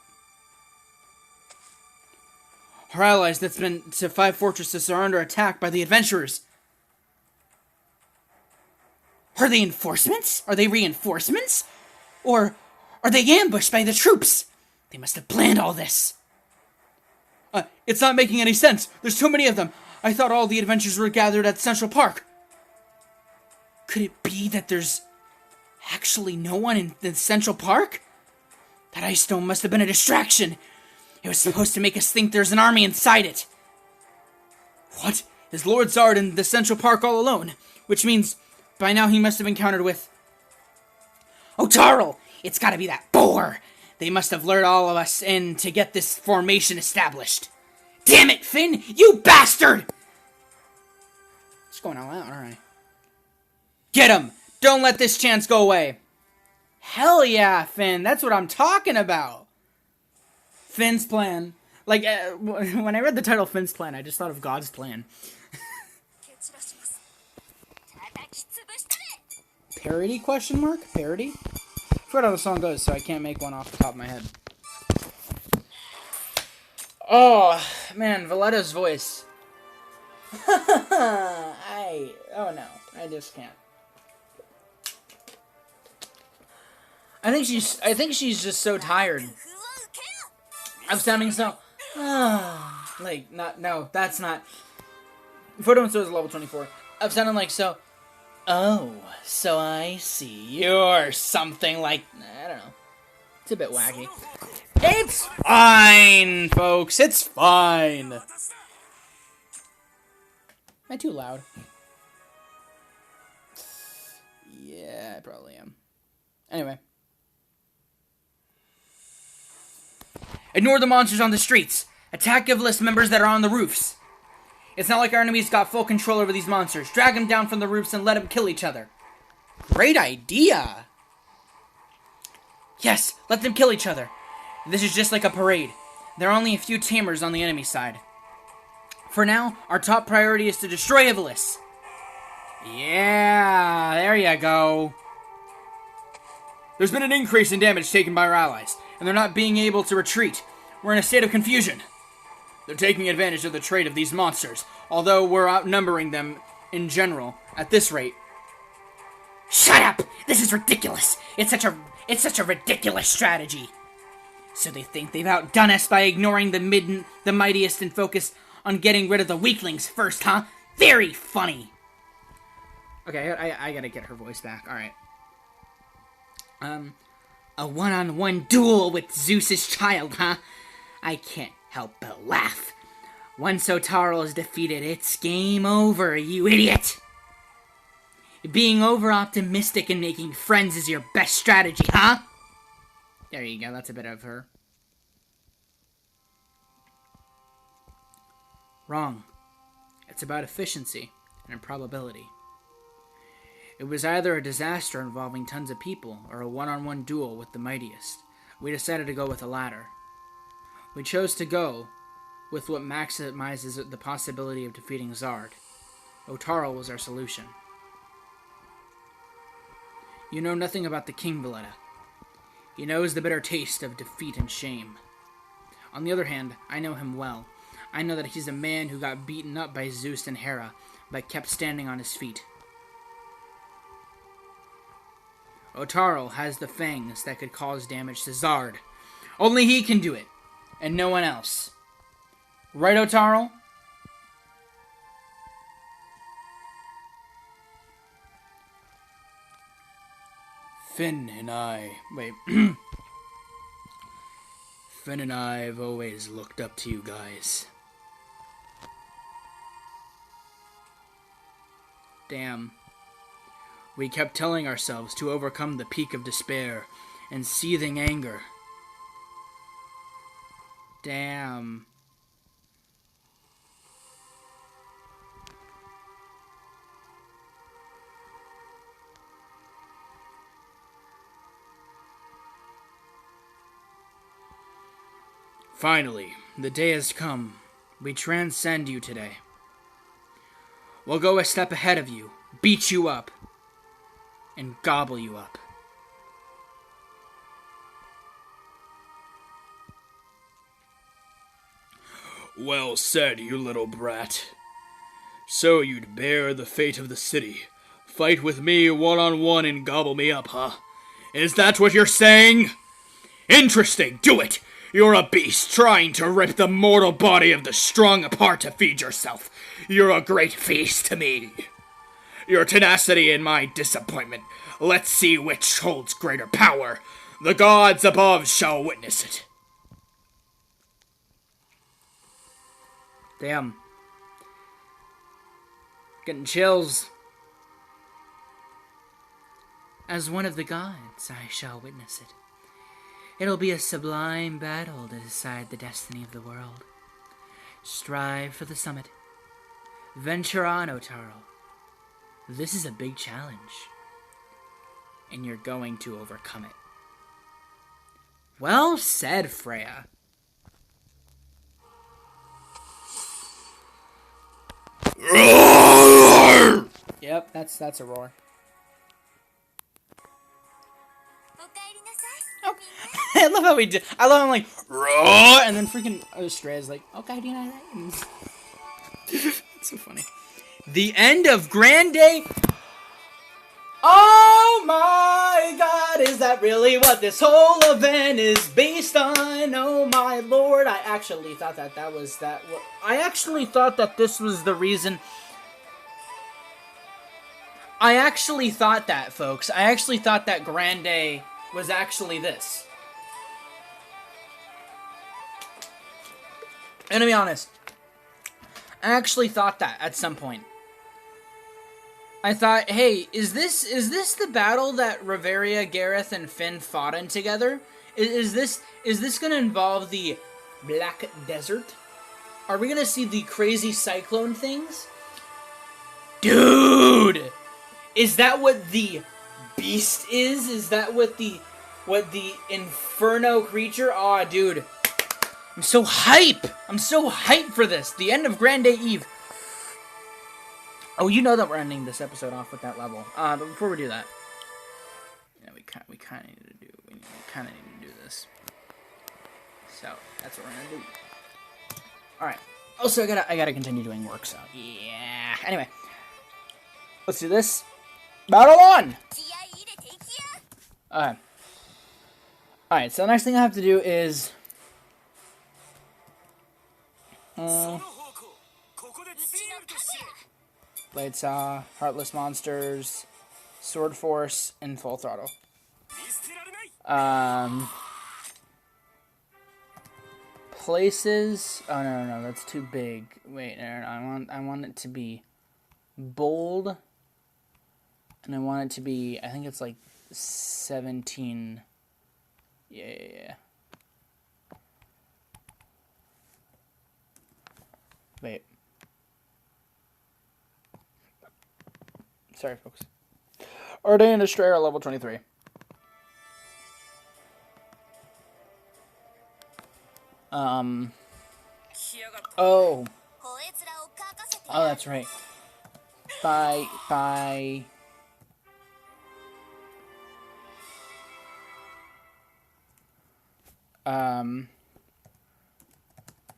Our allies that's been to 5 fortresses are under attack by the adventurers. Are they reinforcements? Or are they ambushed by the troops? They must have planned all this. It's not making any sense. There's too many of them. I thought all the adventurers were gathered at Central Park. Could it be that there's actually no one in the Central Park? That ice stone must have been a distraction. It was supposed to make us think there's an army inside it. What? Is Lord Zard in the Central Park all alone? Which means by now he must have encountered with... Oh, Tarl! It's gotta be that boar! They must have lured all of us in to get this formation established. Damn it, Finn! You bastard! It's going all out, alright. Get him! Don't let this chance go away. Hell yeah, Finn. That's what I'm talking about. Finn's plan. Like, when I read the title Finn's Plan, I just thought of God's plan. Parody, question mark? Parody? I forgot how the song goes, so I can't make one off the top of my head. Oh, man, Valletta's voice. Oh no, I just can't. I think she's just so tired. I'm sounding so, like, no, that's not. Photo and So is level 24. I'm sounding like so, oh, so I see. You're something like, I don't know. It's a bit wacky. It's fine, folks. It's fine. Am I too loud? Yeah, I probably am. Anyway. Ignore the monsters on the streets. Attack Lvls members that are on the roofs. It's not like our enemies got full control over these monsters. Drag them down from the roofs and let them kill each other. Great idea. Yes, let them kill each other. This is just like a parade. There are only a few tamers on the enemy side. For now, our top priority is to destroy Lvls. Yeah, there you go. There's been an increase in damage taken by our allies, and they're not being able to retreat. We're in a state of confusion. They're taking advantage of the trait of these monsters, although we're outnumbering them in general at this rate. Shut up! This is ridiculous! It's such a ridiculous strategy. So they think they've outdone us by ignoring the mightiest and focus on getting rid of the weaklings first, huh? Very funny. Okay, I gotta get her voice back. Alright. A one-on-one duel with Zeus's child, huh? I can't help but laugh. Once Otaro is defeated, it's game over, you idiot! Being over-optimistic and making friends is your best strategy, huh? There you go, that's a bit of her. Wrong. It's about efficiency and improbability. It was either a disaster involving tons of people or a one-on-one duel with the mightiest. We decided to go with the latter. We chose to go with what maximizes the possibility of defeating Zard. Otaro was our solution. You know nothing about the King, Valletta. He knows the bitter taste of defeat and shame. On the other hand, I know him well. I know that he's a man who got beaten up by Zeus and Hera, but kept standing on his feet. Otaro has the fangs that could cause damage to Zard. Only he can do it, and no one else. Right, Otaro? Finn and I... Wait. Finn and I have always looked up to you guys. Damn. We kept telling ourselves to overcome the peak of despair and seething anger. Damn. Finally, the day has come. We transcend you today. We'll go a step ahead of you, beat you up, and gobble you up. Well said, you little brat. So you'd bear the fate of the city, fight with me one-on-one and gobble me up, huh? Is that what you're saying? Interesting, do it! You're a beast trying to rip the mortal body of the strong apart to feed yourself. You're a great feast to me. Your tenacity and my disappointment. Let's see which holds greater power. The gods above shall witness it. Damn. Getting chills. As one of the gods, I shall witness it. It'll be a sublime battle to decide the destiny of the world. Strive for the summit. Venture on, Otaro. This is a big challenge, and you're going to overcome it. Well said, Freya. Yep, that's a roar. Oh. I love how we did. I love how I'm like roar, and then freaking Astrea's like, okay, do you know that? It's so funny. The end of Grand Day. Oh my God, is that really what this whole event is based on? Oh my Lord, I actually thought that was that. I actually thought that this was the reason. I actually thought that, folks. I actually thought that Grand Day was actually this. And to be honest, I actually thought that at some point. I thought, hey, is this the battle that Reveria, Gareth, and Finn fought in together? Is this gonna involve the Black Desert? Are we gonna see the crazy cyclone things? Dude! Is that what the beast is? Is that what the inferno creature? Aw, oh, dude. I'm so hype! I'm so hyped for this! The end of Grand Day Eve. Oh, you know that we're ending this episode off with that level. But before we do that, yeah, we kind of need to do this. So that's what we're gonna do. All right. Also, I gotta continue doing work. So yeah. Anyway, let's do this. Battle on. All right. So the next thing I have to do is. Blade Saw, Heartless Monsters, Sword Force, and Full Throttle. Places. Oh no, that's too big. Wait, no, I want it to be bold, and I want it to be. I think it's like 17. Yeah. Wait. Sorry, folks. Ordained Astrea level 23. Oh, that's right. By.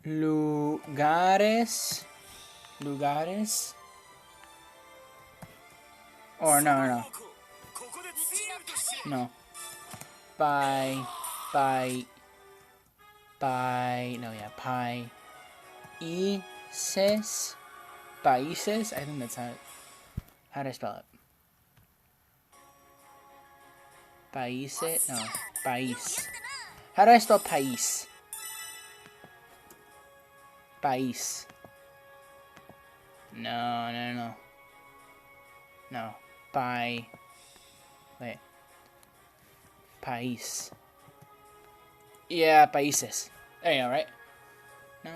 Lugares. Or no. No. By. No, yeah. Países. I think that's how do I spell it? Países. No. País. How do I spell país? País. No. No. Wait. País. Yeah, países. There you go, right? No.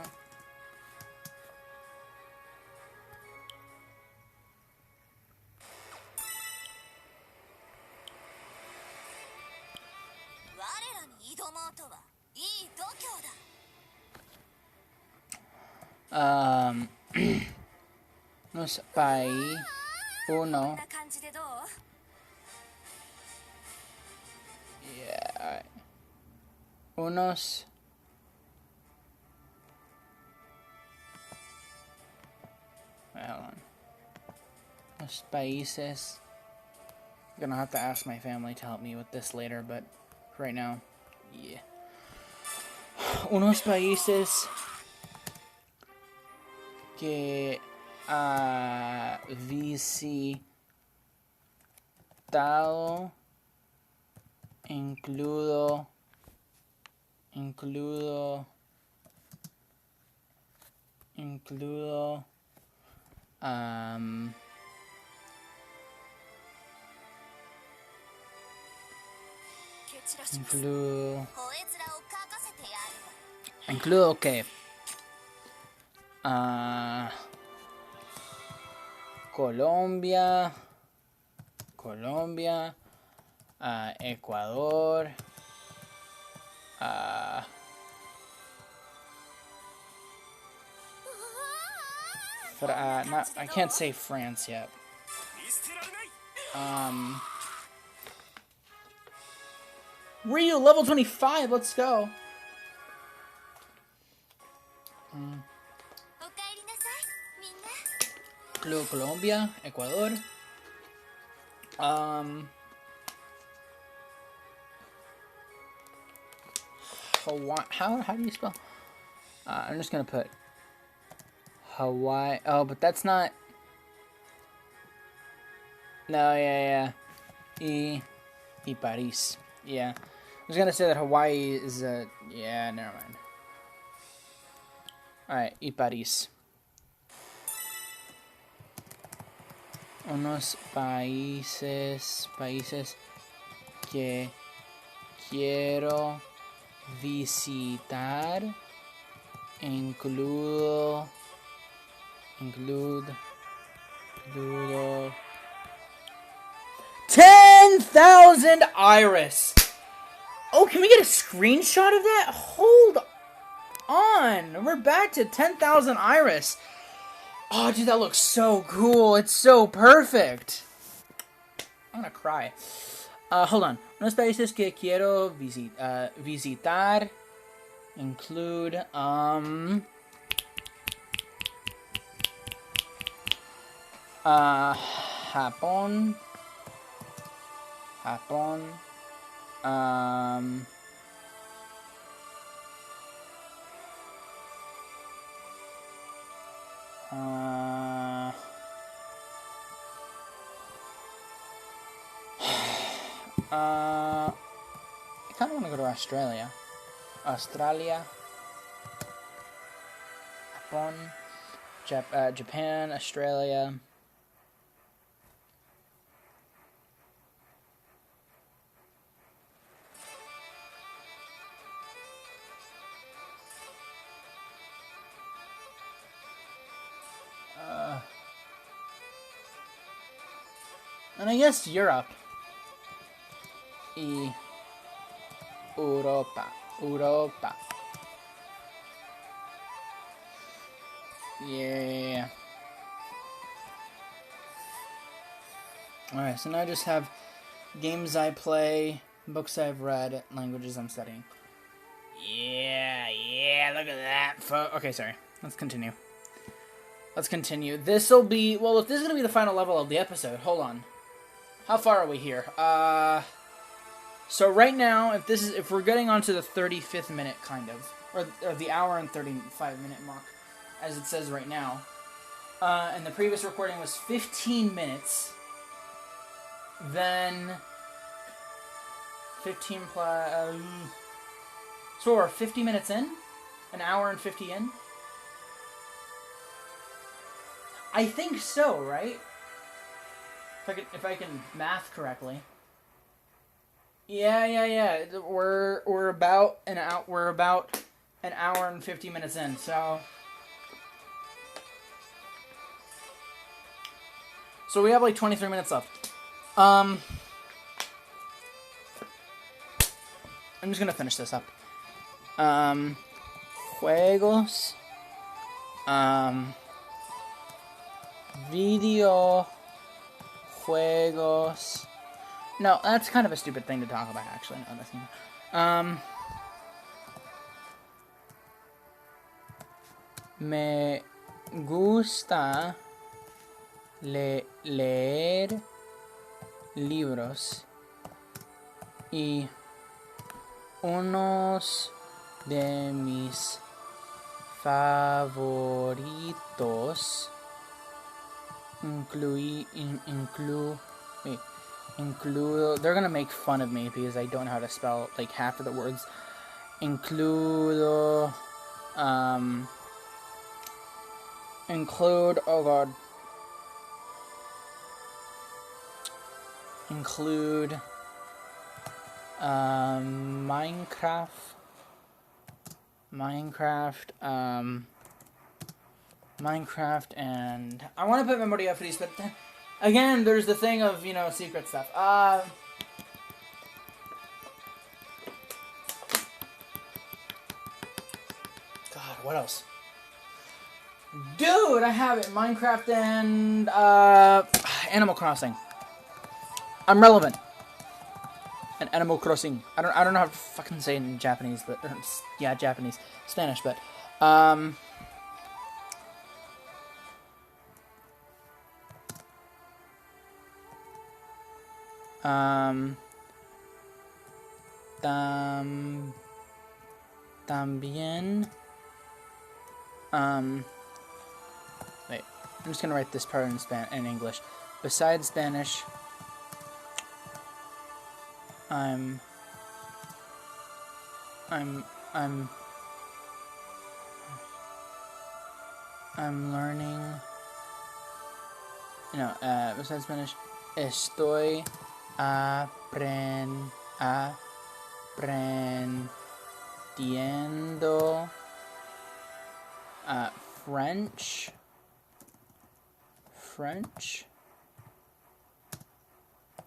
No sé, uno. Yeah, alright. Unos. Wait, hold on. Unos países. I'm gonna have to ask my family to help me with this later, but right now, yeah. Unos países que ha visitado includo Include. Include, okay. Colombia. Ecuador. I can't say France yet. Rio, level 25, let's go. Colombia, Ecuador. Hawaii. How do you spell? I'm just gonna put Hawaii. Oh, but that's not. No, yeah. Y Paris. Yeah. I was gonna say that Hawaii is a. Yeah, never mind. Alright, y Paris. Unos países que quiero visitar include 10,000 iris. Oh, can we get a screenshot of that? Hold on. We're back to 10,000 iris. Oh, dude, that looks so cool. It's so perfect. I'm gonna cry. Hold on. Unos países que quiero visitar include, Japón, I kind of want to go to Australia. Japan, Australia. And I guess Europe. Europa. Yeah. Alright, so now I just have games I play, books I've read, languages I'm studying. Yeah, look at that. Okay, sorry. Let's continue. This'll be... Well, if this is going to be the final level of the episode, hold on. How far are we here? So right now, if we're getting onto the 35th minute, kind of, or the hour and 35-minute mark, as it says right now, and the previous recording was 15 minutes, then 15 plus, so we're 50 minutes in, an hour and 50 in. I think so, right? If I can math correctly. Yeah. We're about an hour and 50 minutes in. So we have like 23 minutes left. I'm just gonna finish this up. Juegos. Video juegos. No, that's kind of a stupid thing to talk about, actually. No, that's not. Me gusta leer libros y unos de mis favoritos include. They're gonna make fun of me because I don't know how to spell like half of the words. Include. Oh god. Include. Minecraft, and I want to put Memoria Freese, but again, there's the thing of, you know, secret stuff. God, what else? Dude, I have it. Minecraft and Animal Crossing. I'm relevant. And Animal Crossing. I don't know how to fucking say it in Japanese, but yeah, Japanese, Spanish, but también wait, I'm just gonna write this part in English. Besides Spanish, I'm learning, you know, besides Spanish, estoy aprendiendo French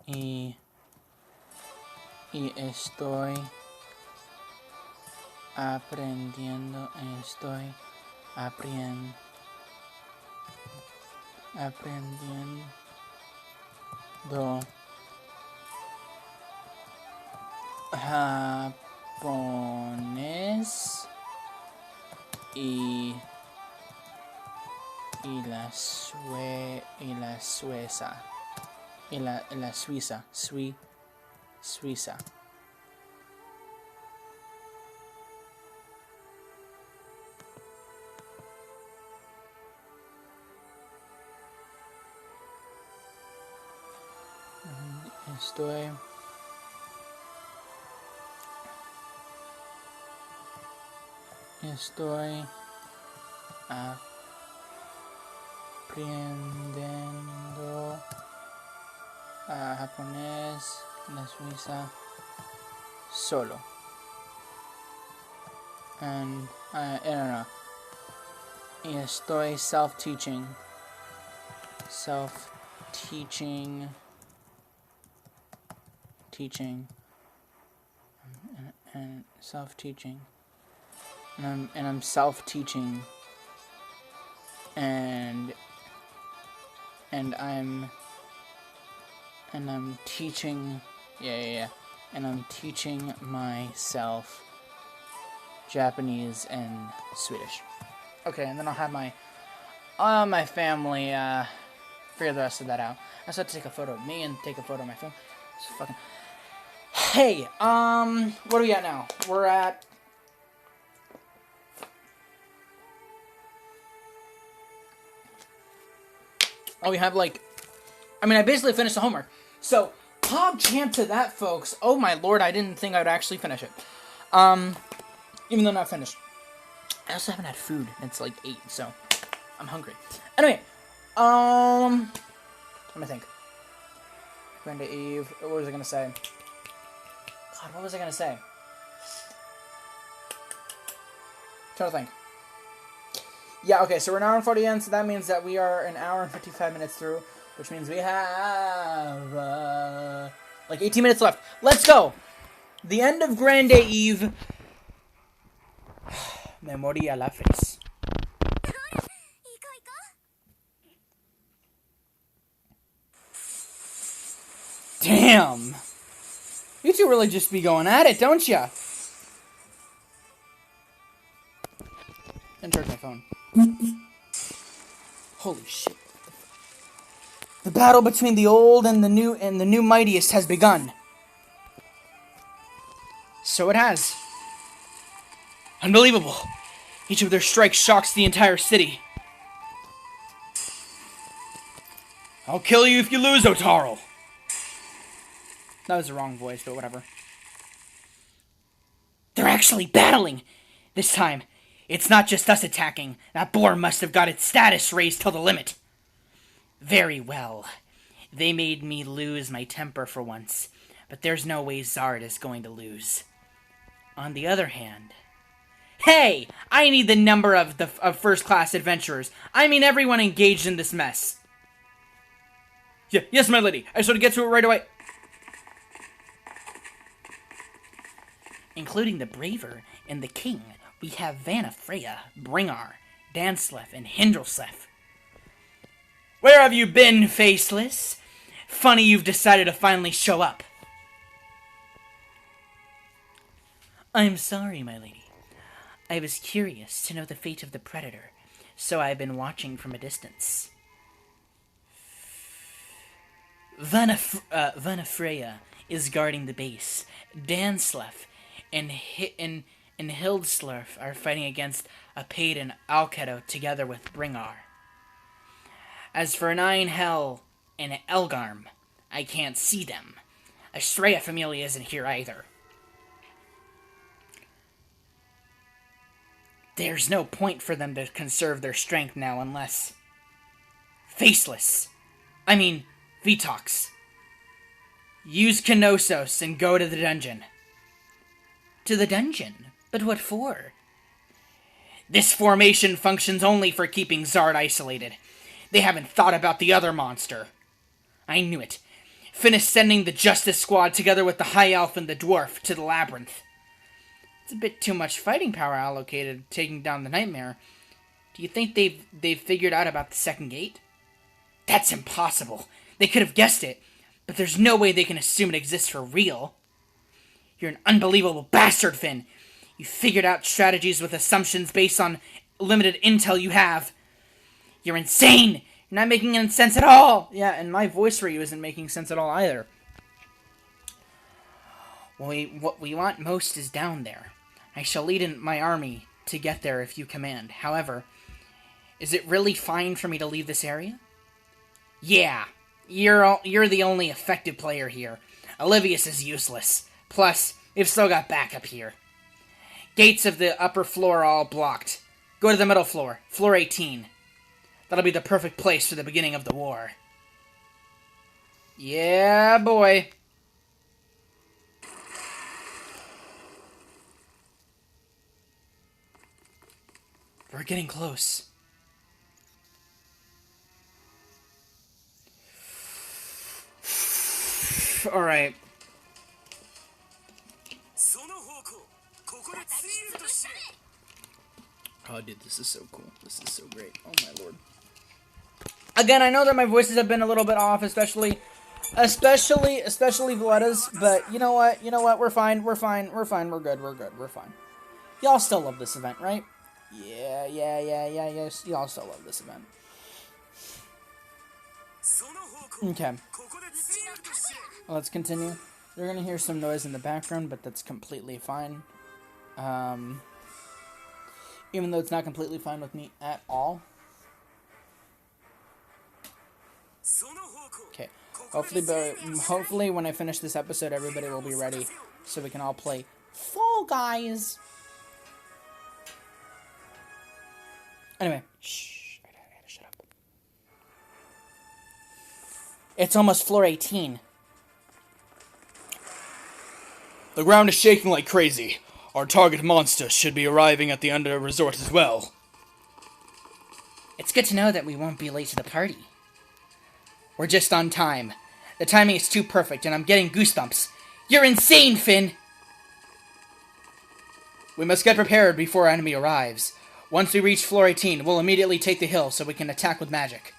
y estoy aprendiendo japonés y la Suiza. Estoy aprendiendo japonés en la Suiza solo. And I don't know. Y estoy self-teaching. And self-teaching. And I'm self-teaching. And I'm teaching, and I'm teaching myself Japanese and Swedish. Okay, and then I'll have my family figure the rest of that out. I just have to take a photo of me and take a photo of my phone. It's fucking. Hey, what are we at now? We're at. Oh, we have like. I mean, I basically finished the homework. So, pog champ to that, folks. Oh my lord, I didn't think I would actually finish it. Even though not finished. I also haven't had food. It's like 8, so I'm hungry. Anyway, let me think. Grande Eve. What was I gonna say? God, what was I gonna say? Trying to think. Yeah, okay, so we're an hour and 40 in, so that means that we are an hour and 55 minutes through, which means we have, like 18 minutes left. Let's go! The end of Grande Eve. Memoria la Freese. Damn! You two really just be going at it, don't ya? And charge my phone. Holy shit. The battle between the old and the new mightiest has begun. So it has. Unbelievable. Each of their strikes shocks the entire city. I'll kill you if you lose, Otaro. That was the wrong voice, but whatever. They're actually battling. This time, it's not just us attacking. That boar must have got its status raised till the limit. Very well. They made me lose my temper for once. but there's no way Zard is going to lose. On the other hand... Hey! I need the number of first-class adventurers. I mean everyone engaged in this mess. Yes, my lady. I sort of get to it right away. Including the Braver and the King, we have Vanna Freya, Bringar, Danslef, and Hindrelslef. Where have you been, Faceless? Funny you've decided to finally show up. I'm sorry, my lady. I was curious to know the fate of the Predator, so I've been watching from a distance. Vanna Freya is guarding the base. Danslef and Hildslurf are fighting against Apade and Alkedo together with Bringar. As for Nine Hell and Elgarm, I can't see them. Astrea Familia isn't here either. There's no point for them to conserve their strength now unless... Faceless. I mean, Vitox. Use Kenosos and go to the dungeon. To the dungeon? But what for? This formation functions only for keeping Zard isolated. They haven't thought about the other monster. I knew it. Finish sending the Justice Squad together with the High Elf and the Dwarf to the Labyrinth. It's a bit too much fighting power allocated taking down the Nightmare. Do you think they've figured out about the second gate? That's impossible. They could have guessed it, but there's no way they can assume it exists for real. You're an unbelievable bastard, Finn. You figured out strategies with assumptions based on limited intel you have. You're insane! You're not making any sense at all! Yeah, and my voice for you isn't making sense at all either. What we want most is down there. I shall lead in my army to get there if you command. However, is it really fine for me to leave this area? Yeah, you're the only effective player here. Lvls is useless. Plus, we've still got backup here. Gates of the upper floor are all blocked. Go to the middle floor, floor 18. That'll be the perfect place for the beginning of the war. Yeah, boy. We're getting close. Alright. Oh, dude, this is so cool. This is so great. Oh, my lord. Again, I know that my voices have been a little bit off, especially Valetta's, but you know what? We're fine. We're good. We're fine. Y'all still love this event, right? Yeah. Yes, y'all still love this event. Okay. Let's continue. You're gonna hear some noise in the background, but that's completely fine. Even though it's not completely fine with me at all. Okay. Hopefully when I finish this episode, everybody will be ready so we can all play Fall Guys. Anyway, shh. I gotta shut up. It's almost floor 18. The ground is shaking like crazy. Our target monster should be arriving at the Under Resort as well. It's good to know that we won't be late to the party. We're just on time. The timing is too perfect, and I'm getting goosebumps. You're insane, Finn! We must get prepared before our enemy arrives. Once we reach floor 18, we'll immediately take the hill so we can attack with magic.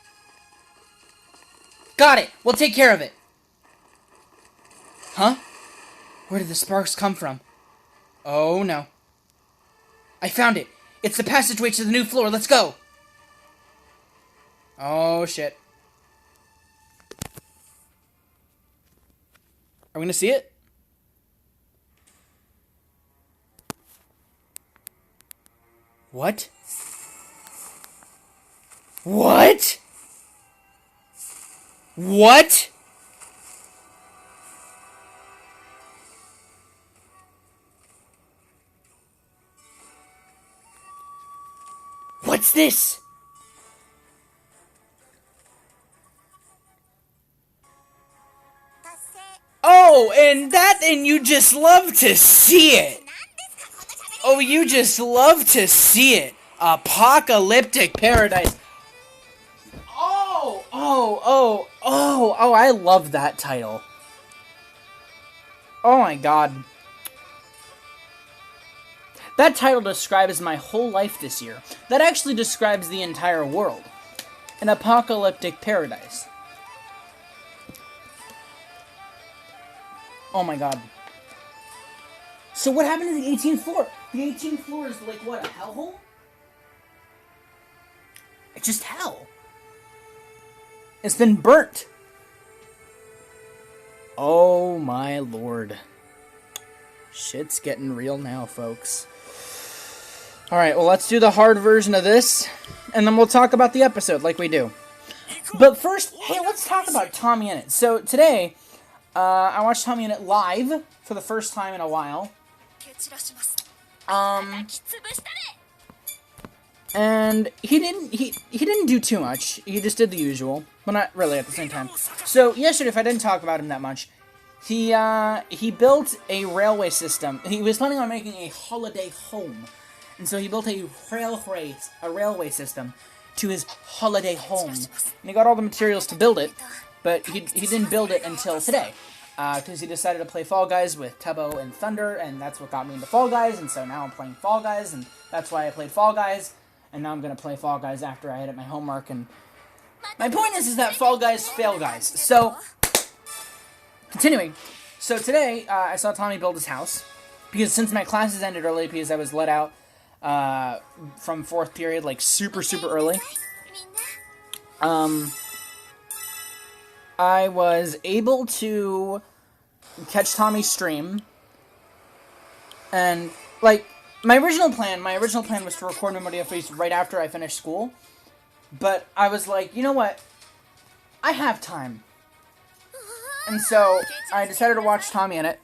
Got it! We'll take care of it! Huh? Where did the sparks come from? Oh, no. I found it! It's the passageway to the new floor! Let's go! Oh, shit. Are we gonna see it? What? What? What? What's this? Oh, Oh, and you just love to see it. Oh, you just love to see it. Apocalyptic Paradise. Oh, I love that title. Oh my god. That title describes my whole life this year. That actually describes the entire world. An apocalyptic paradise. Oh my god. So what happened to the 18th floor? The 18th floor is like what, a hellhole? It's just hell. It's been burnt. Oh my lord. Shit's getting real now, folks. Alright, well, let's do the hard version of this, and then we'll talk about the episode like we do. But first, hey, let's talk about Tommy Innit. So today, I watched Tommy Innit live for the first time in a while. And he didn't do too much. He just did the usual, but not really at the same time. So yesterday, if I didn't talk about him that much, he built a railway system. He was planning on making a holiday home, and so he built a railway system to his holiday home. And he got all the materials to build it, but he didn't build it until today, because he decided to play Fall Guys with Tubbo and Thunder, and that's what got me into Fall Guys. And so now I'm playing Fall Guys, and that's why I played Fall Guys. And now I'm going to play Fall Guys after I edit my homework. And my point is that Fall Guys fail guys. So, continuing. So today, I saw Tommy build his house. Because since my classes ended early, because I was let out from 4th period, like super early. I was able to catch Tommy's stream. And, like, My original plan was to record To Memoria Freese right after I finished school, but I was like, you know what, I have time, and so I decided to watch Tommy Innit.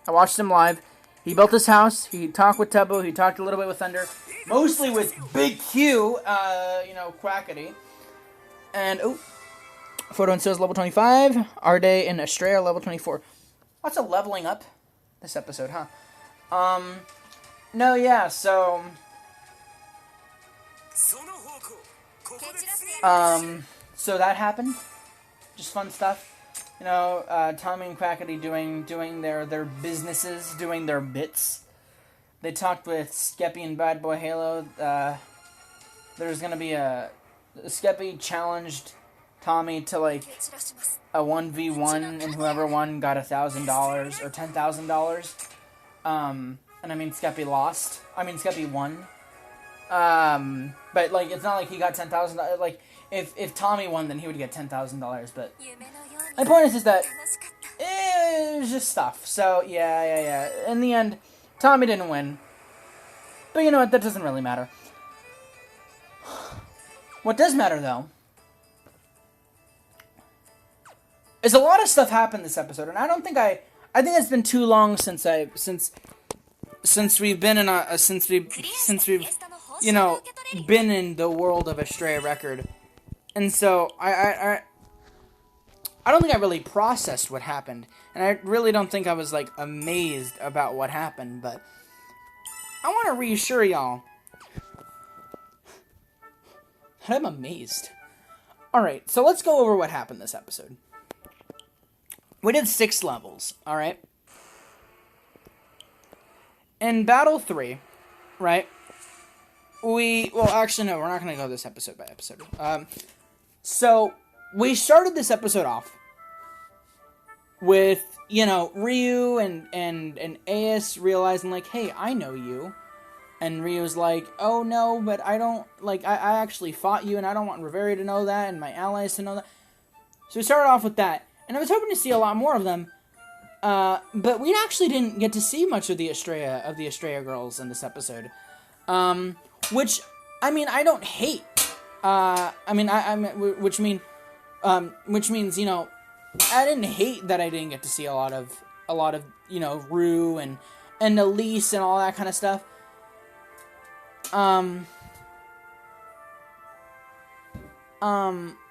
I watched him live. He built his house, he talked with Tubbo, he talked a little bit with Thunder, mostly with Big Q, Quackity, and, Photo and Sales level 25, Arde and Astrea level 24. Lots of leveling up this episode, huh? No, yeah, so that happened. Just fun stuff. You know, Tommy and Quackity doing their businesses, doing their bits. They talked with Skeppy and Bad Boy Halo. There's gonna be Skeppy challenged Tommy to, like, a 1v1, and whoever won got $1,000 or $10,000. And I mean, Skeppy lost. I mean, Skeppy won. But, like, it's not like he got $10,000. Like, if Tommy won, then he would get $10,000. But my point is that it was just stuff. So, yeah. In the end, Tommy didn't win. But you know what? That doesn't really matter. What does matter, though, is a lot of stuff happened this episode. And I think it's been too long since we've been in since we've been in the world of Astrea Record, and so I don't think I really processed what happened, and I really don't think I was, like, amazed about what happened, but I want to reassure y'all that I'm amazed. Alright, so let's go over what happened this episode. We did 6 levels, alright? In Battle 3, right, actually, no, we're not going to go this episode by episode. So, we started this episode off with, Ryu and Ace realizing, like, hey, I know you. And Ryu's like, oh, no, but I don't, like, I actually fought you, and I don't want Reverie to know that, and my allies to know that. So we started off with that, and I was hoping to see a lot more of them. But we actually didn't get to see much of the Astrea girls in this episode. Which, I mean, I don't hate. Which means, I didn't hate that I didn't get to see a lot of, Rue and Elise and all that kind of stuff.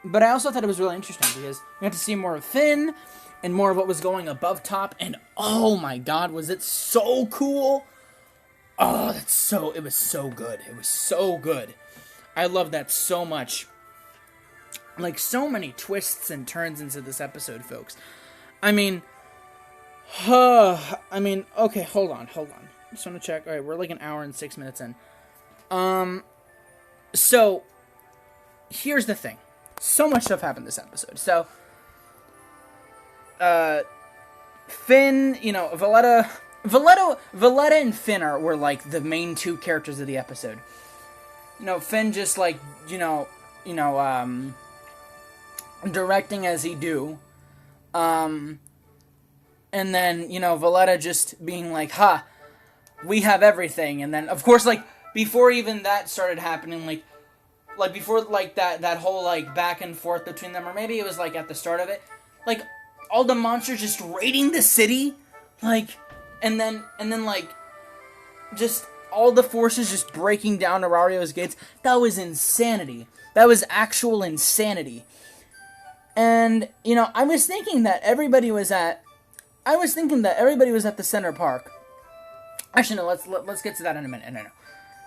But I also thought it was really interesting because we got to see more of Finn. and more of what was going above top, and oh my god, was it so cool! Oh, it was so good. It was so good. I love that so much. Like, so many twists and turns into this episode, folks. I mean, okay, hold on. Just want to check. Alright, we're like an hour and 6 minutes in. So, here's the thing. So much stuff happened this episode. So, Finn, Valletta and Finn were like the main two characters of the episode. Finn just like, directing as he do. And then, Valletta just being like, we have everything. And then, of course, like, before even that started happening, like before, like, that whole, like, back and forth between them, or maybe it was, like, at the start of it, like, all the monsters just raiding the city, like, and then, like, just all the forces just breaking down Arario's gates. That was insanity. That was actual insanity. And, I was thinking that everybody was at the Center Park. Actually, no, let's get to that in a minute. No.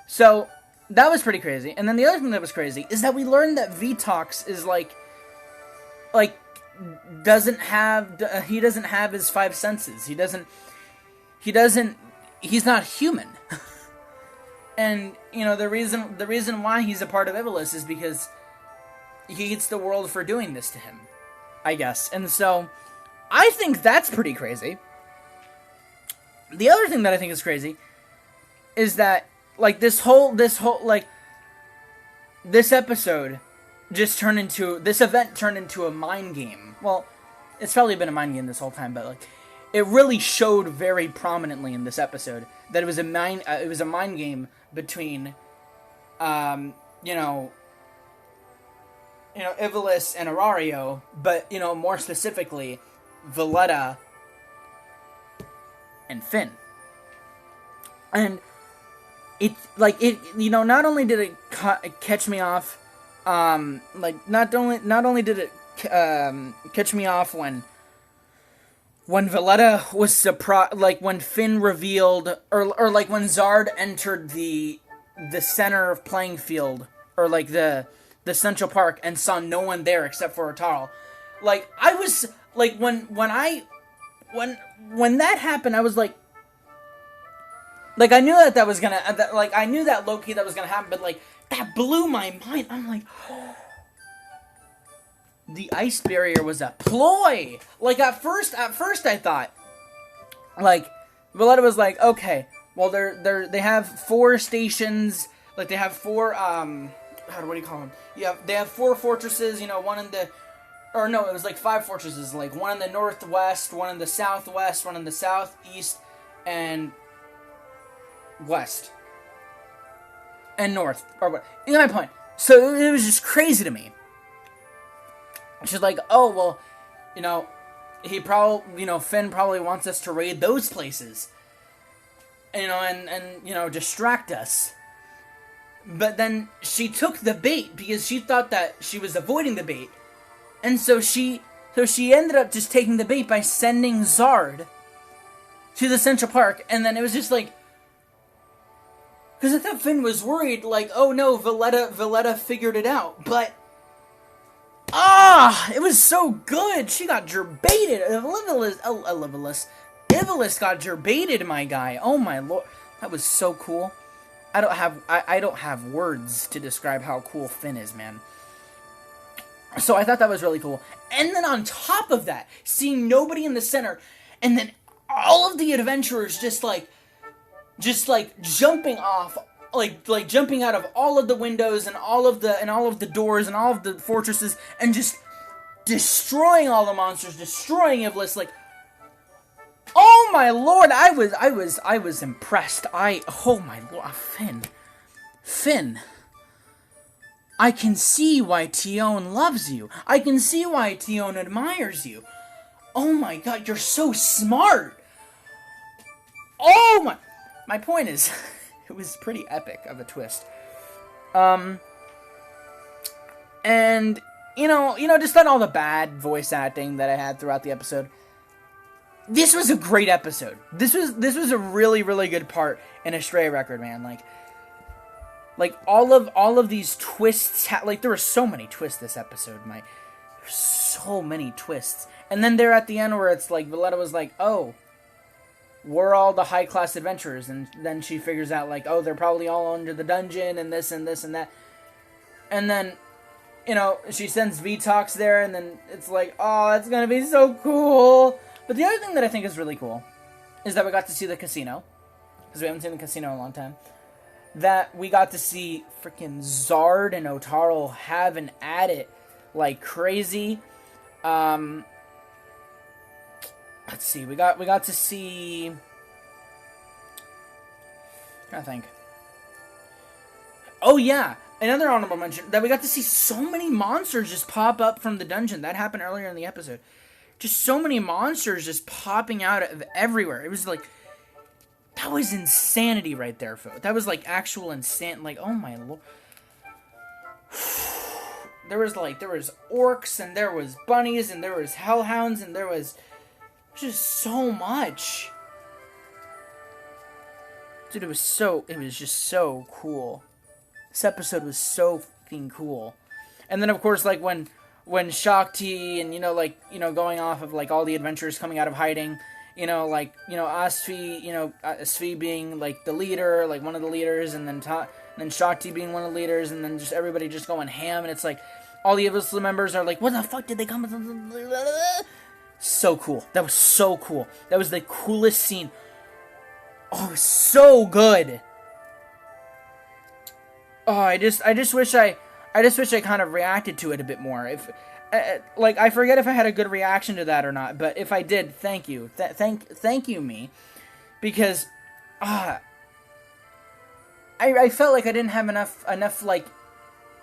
So, that was pretty crazy. And then the other thing that was crazy is that we learned that Vitox is he doesn't have his five senses. He's not human. And, the reason why he's a part of Lvls is because he hates the world for doing this to him, I guess. And so, I think that's pretty crazy. The other thing that I think is crazy is that, like, this episode this event turned into a mind game. Well, it's probably been a mind game this whole time, but, like, it really showed very prominently in this episode that it was a mind game between, Lvls and Arario, but, more specifically, Valletta and Finn. And not only did it catch me off, not only did it catch me off when Valletta was surprised, like, when Finn revealed, or like, when Zard entered the center of playing field, or, like, the Central Park, and saw no one there except for Otarl. Like, I was, like, when that happened, I was like, I knew that was gonna, I knew that low-key that was gonna happen, but, like, that blew my mind. I'm like, the ice barrier was a ploy. Like, at first I thought, like, Valletta was like, okay, well, they have 4 stations, like, they have 4, what do you call them? They have 4 fortresses, one in the, or no, it was like 5 fortresses, like, one in the northwest, one in the southwest, one in the southeast, and west. And north, or what, you know my point. So, it was just crazy to me. She's like, oh, well, he probably, Finn probably wants us to raid those places. And distract us. But then she took the bait because she thought that she was avoiding the bait. And so she ended up just taking the bait by sending Zard to the Central Park. And then it was just like, because I thought Finn was worried, like, oh no, Valletta figured it out. But it was so good. She got gerbaited. Lvls got gerbaited, my guy. Oh my lord, that was so cool. I don't have words to describe how cool Finn is, man. So I thought that was really cool. And then on top of that, seeing nobody in the center, and then all of the adventurers just like jumping off, like jumping out of all of the windows and all of the doors and all of the fortresses, and just destroying all the monsters, destroying Lvls. Like, oh my lord, I was impressed. Oh my lord, Finn. I can see why Tion loves you. I can see why Tion admires you. Oh my god, you're so smart. Oh my point is, it was pretty epic of a twist. And despite all the bad voice acting that I had throughout the episode, this was a great episode. This was a really, really good part in Astrea Record, man. Like all of these twists, there were so many twists this episode, there's so many twists. And then there at the end where it's like, Valletta was like, oh, we're all the high-class adventurers, and then she figures out, like, oh, they're probably all under the dungeon, and this and this and that. And then, she sends Vitox there, and then it's like, oh, that's gonna be so cool. But the other thing that I think is really cool is that we got to see the casino, because we haven't seen the casino in a long time. That we got to see freaking Zard and Otaro having at it like crazy. Let's see, we got to see... I think. Oh yeah, another honorable mention, that we got to see so many monsters just pop up from the dungeon. That happened earlier in the episode. Just so many monsters just popping out of everywhere. It was like... That was insanity right there, folks. That was like actual insane... Like, oh my lord. There was orcs, and there was bunnies, and there was hellhounds, and there was... just so much. Dude, it was just so cool. This episode was so fucking cool. And then, of course, like, when Shakti and, going off of, like, all the adventurers coming out of hiding, Asfi being, like, the leader, like, one of the leaders, and then Shakti being one of the leaders, and then just everybody just going ham, and it's like, all the Lvls members are like, what the fuck did they come... So cool. That was so cool. That was the coolest scene. Oh, it was so good. Oh, I just wish I kind of reacted to it a bit more. If, I forget if I had a good reaction to that or not, but if I did, thank you. Thank you, me. Because, I felt like I didn't have enough, like,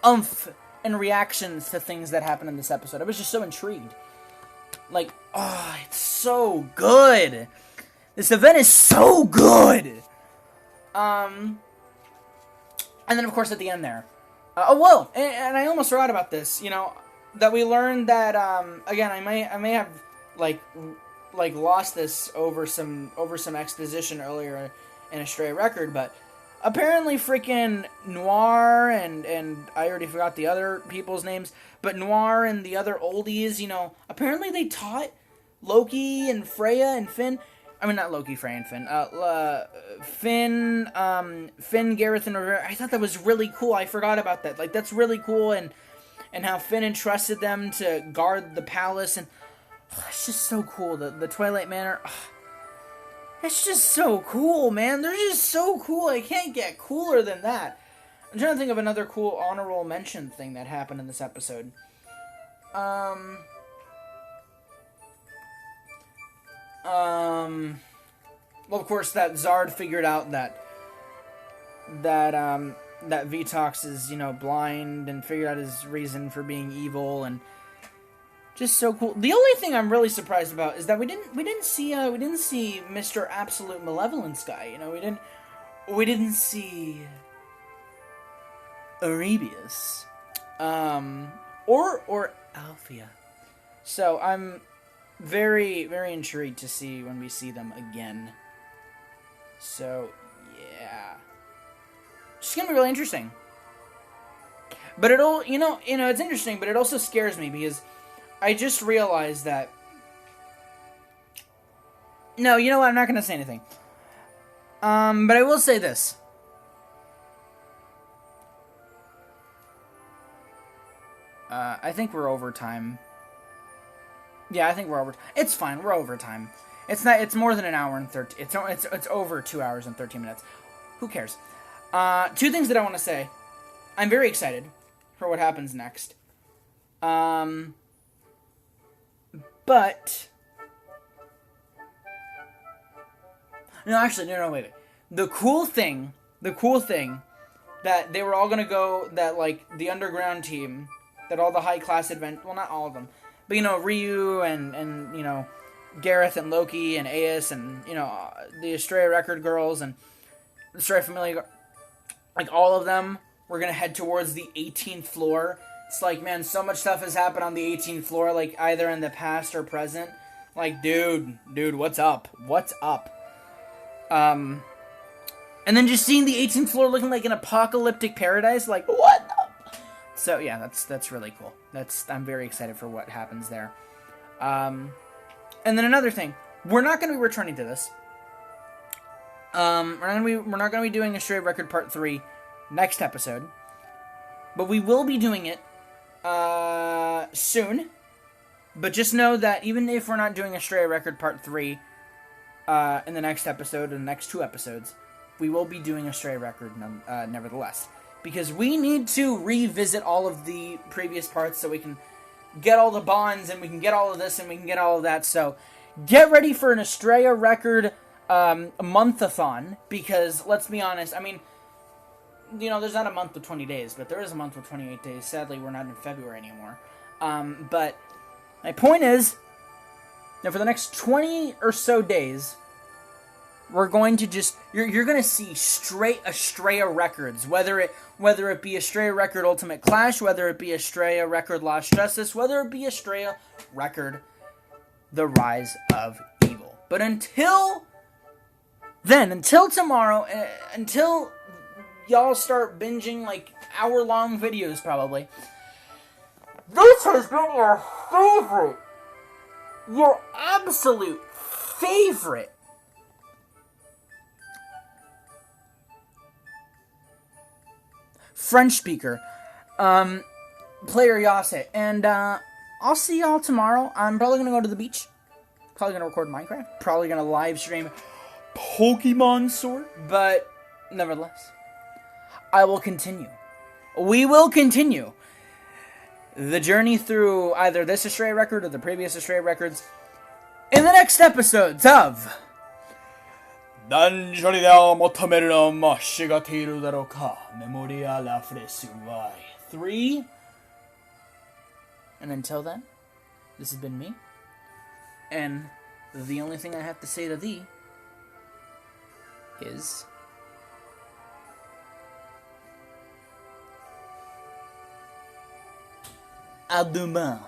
oomph and reactions to things that happened in this episode. I was just so intrigued. Like, oh, it's so good. This event is so good. And then, of course, at the end there. And I almost forgot about this, that we learned that, again, I may have, like lost this over some exposition earlier in Astrea Record, but apparently freaking Noir and I already forgot the other people's names, but Noir and the other oldies, apparently they taught Loki and Freya and Finn. I mean, not Loki, Freya, and Finn. Finn, Gareth, and Rivera. I thought that was really cool. I forgot about that. Like, that's really cool, and how Finn entrusted them to guard the palace, and it's just so cool. The Twilight Manor. It's just so cool, man. They're just so cool. I can't get cooler than that. I'm trying to think of another cool honorable mention thing that happened in this episode. Well, of course, that Zard figured out that Vitox is, blind, and figured out his reason for being evil, and just so cool. The only thing I'm really surprised about is that we didn't see Mr. Absolute Malevolence guy. We didn't see Arabius, or Althea. So I'm very, very intrigued to see when we see them again. So yeah, it's gonna be really interesting. But it'll, it's interesting, but it also scares me because I just realized that... No, you know what? I'm not going to say anything. But I will say this. I think we're over time. Yeah, I think we're over. It's fine. We're over time. It's not. It's more than an hour and 13. It's over 2 hours and 13 minutes. Who cares? Two things that I want to say. I'm very excited for what happens next. But no, actually, no, wait. The cool thing that they were all gonna go, that like the underground team, that all the high class well, not all of them, but Ryu and Gareth and Loki and Aes and the Astrea Record girls and Astrea Familia, like all of them were gonna head towards the 18th floor It's like, man, so much stuff has happened on the 18th floor, like, either in the past or present. Like, dude, what's up? What's up? And then just seeing the 18th floor looking like an apocalyptic paradise, like, what the? So, yeah, that's really cool. I'm very excited for what happens there. And then another thing, we're not going to be returning to this. We're not going to be doing Astrea Record Part 3 next episode. But we will be doing it soon. But just know that even if we're not doing Astrea Record Part 3 in the next episode, or the next 2 episodes, we will be doing Astrea Record nevertheless. Because we need to revisit all of the previous parts so we can get all the bonds, and we can get all of this, and we can get all of that. So get ready for an Astrea Record month-a-thon, because let's be honest, I mean, you know, there's not a month with 20 days, but there is a month with 28 days. Sadly, we're not in February anymore. But my point is, that for the next 20 or so days, we're going to just, you're going to see straight Astrea Records, whether it be Astrea Record Ultimate Clash, whether it be Astrea Record Lost Justice, whether it be Astrea Record The Rise of Evil. But until then, until tomorrow, until y'all start binging, like, hour-long videos, probably, this has been your absolute favorite French speaker, player Yase, and I'll see y'all tomorrow. I'm probably gonna go to the beach, probably gonna record Minecraft, probably gonna live stream Pokemon Sword, but nevertheless, I will continue. We will continue the journey through either this Astrea Record or the previous Astrea Records in the next episodes of 何処にで求めるのましがているだろうか Memoria Freese Y3. And until then, this has been me. And the only thing I have to say to thee is à demain.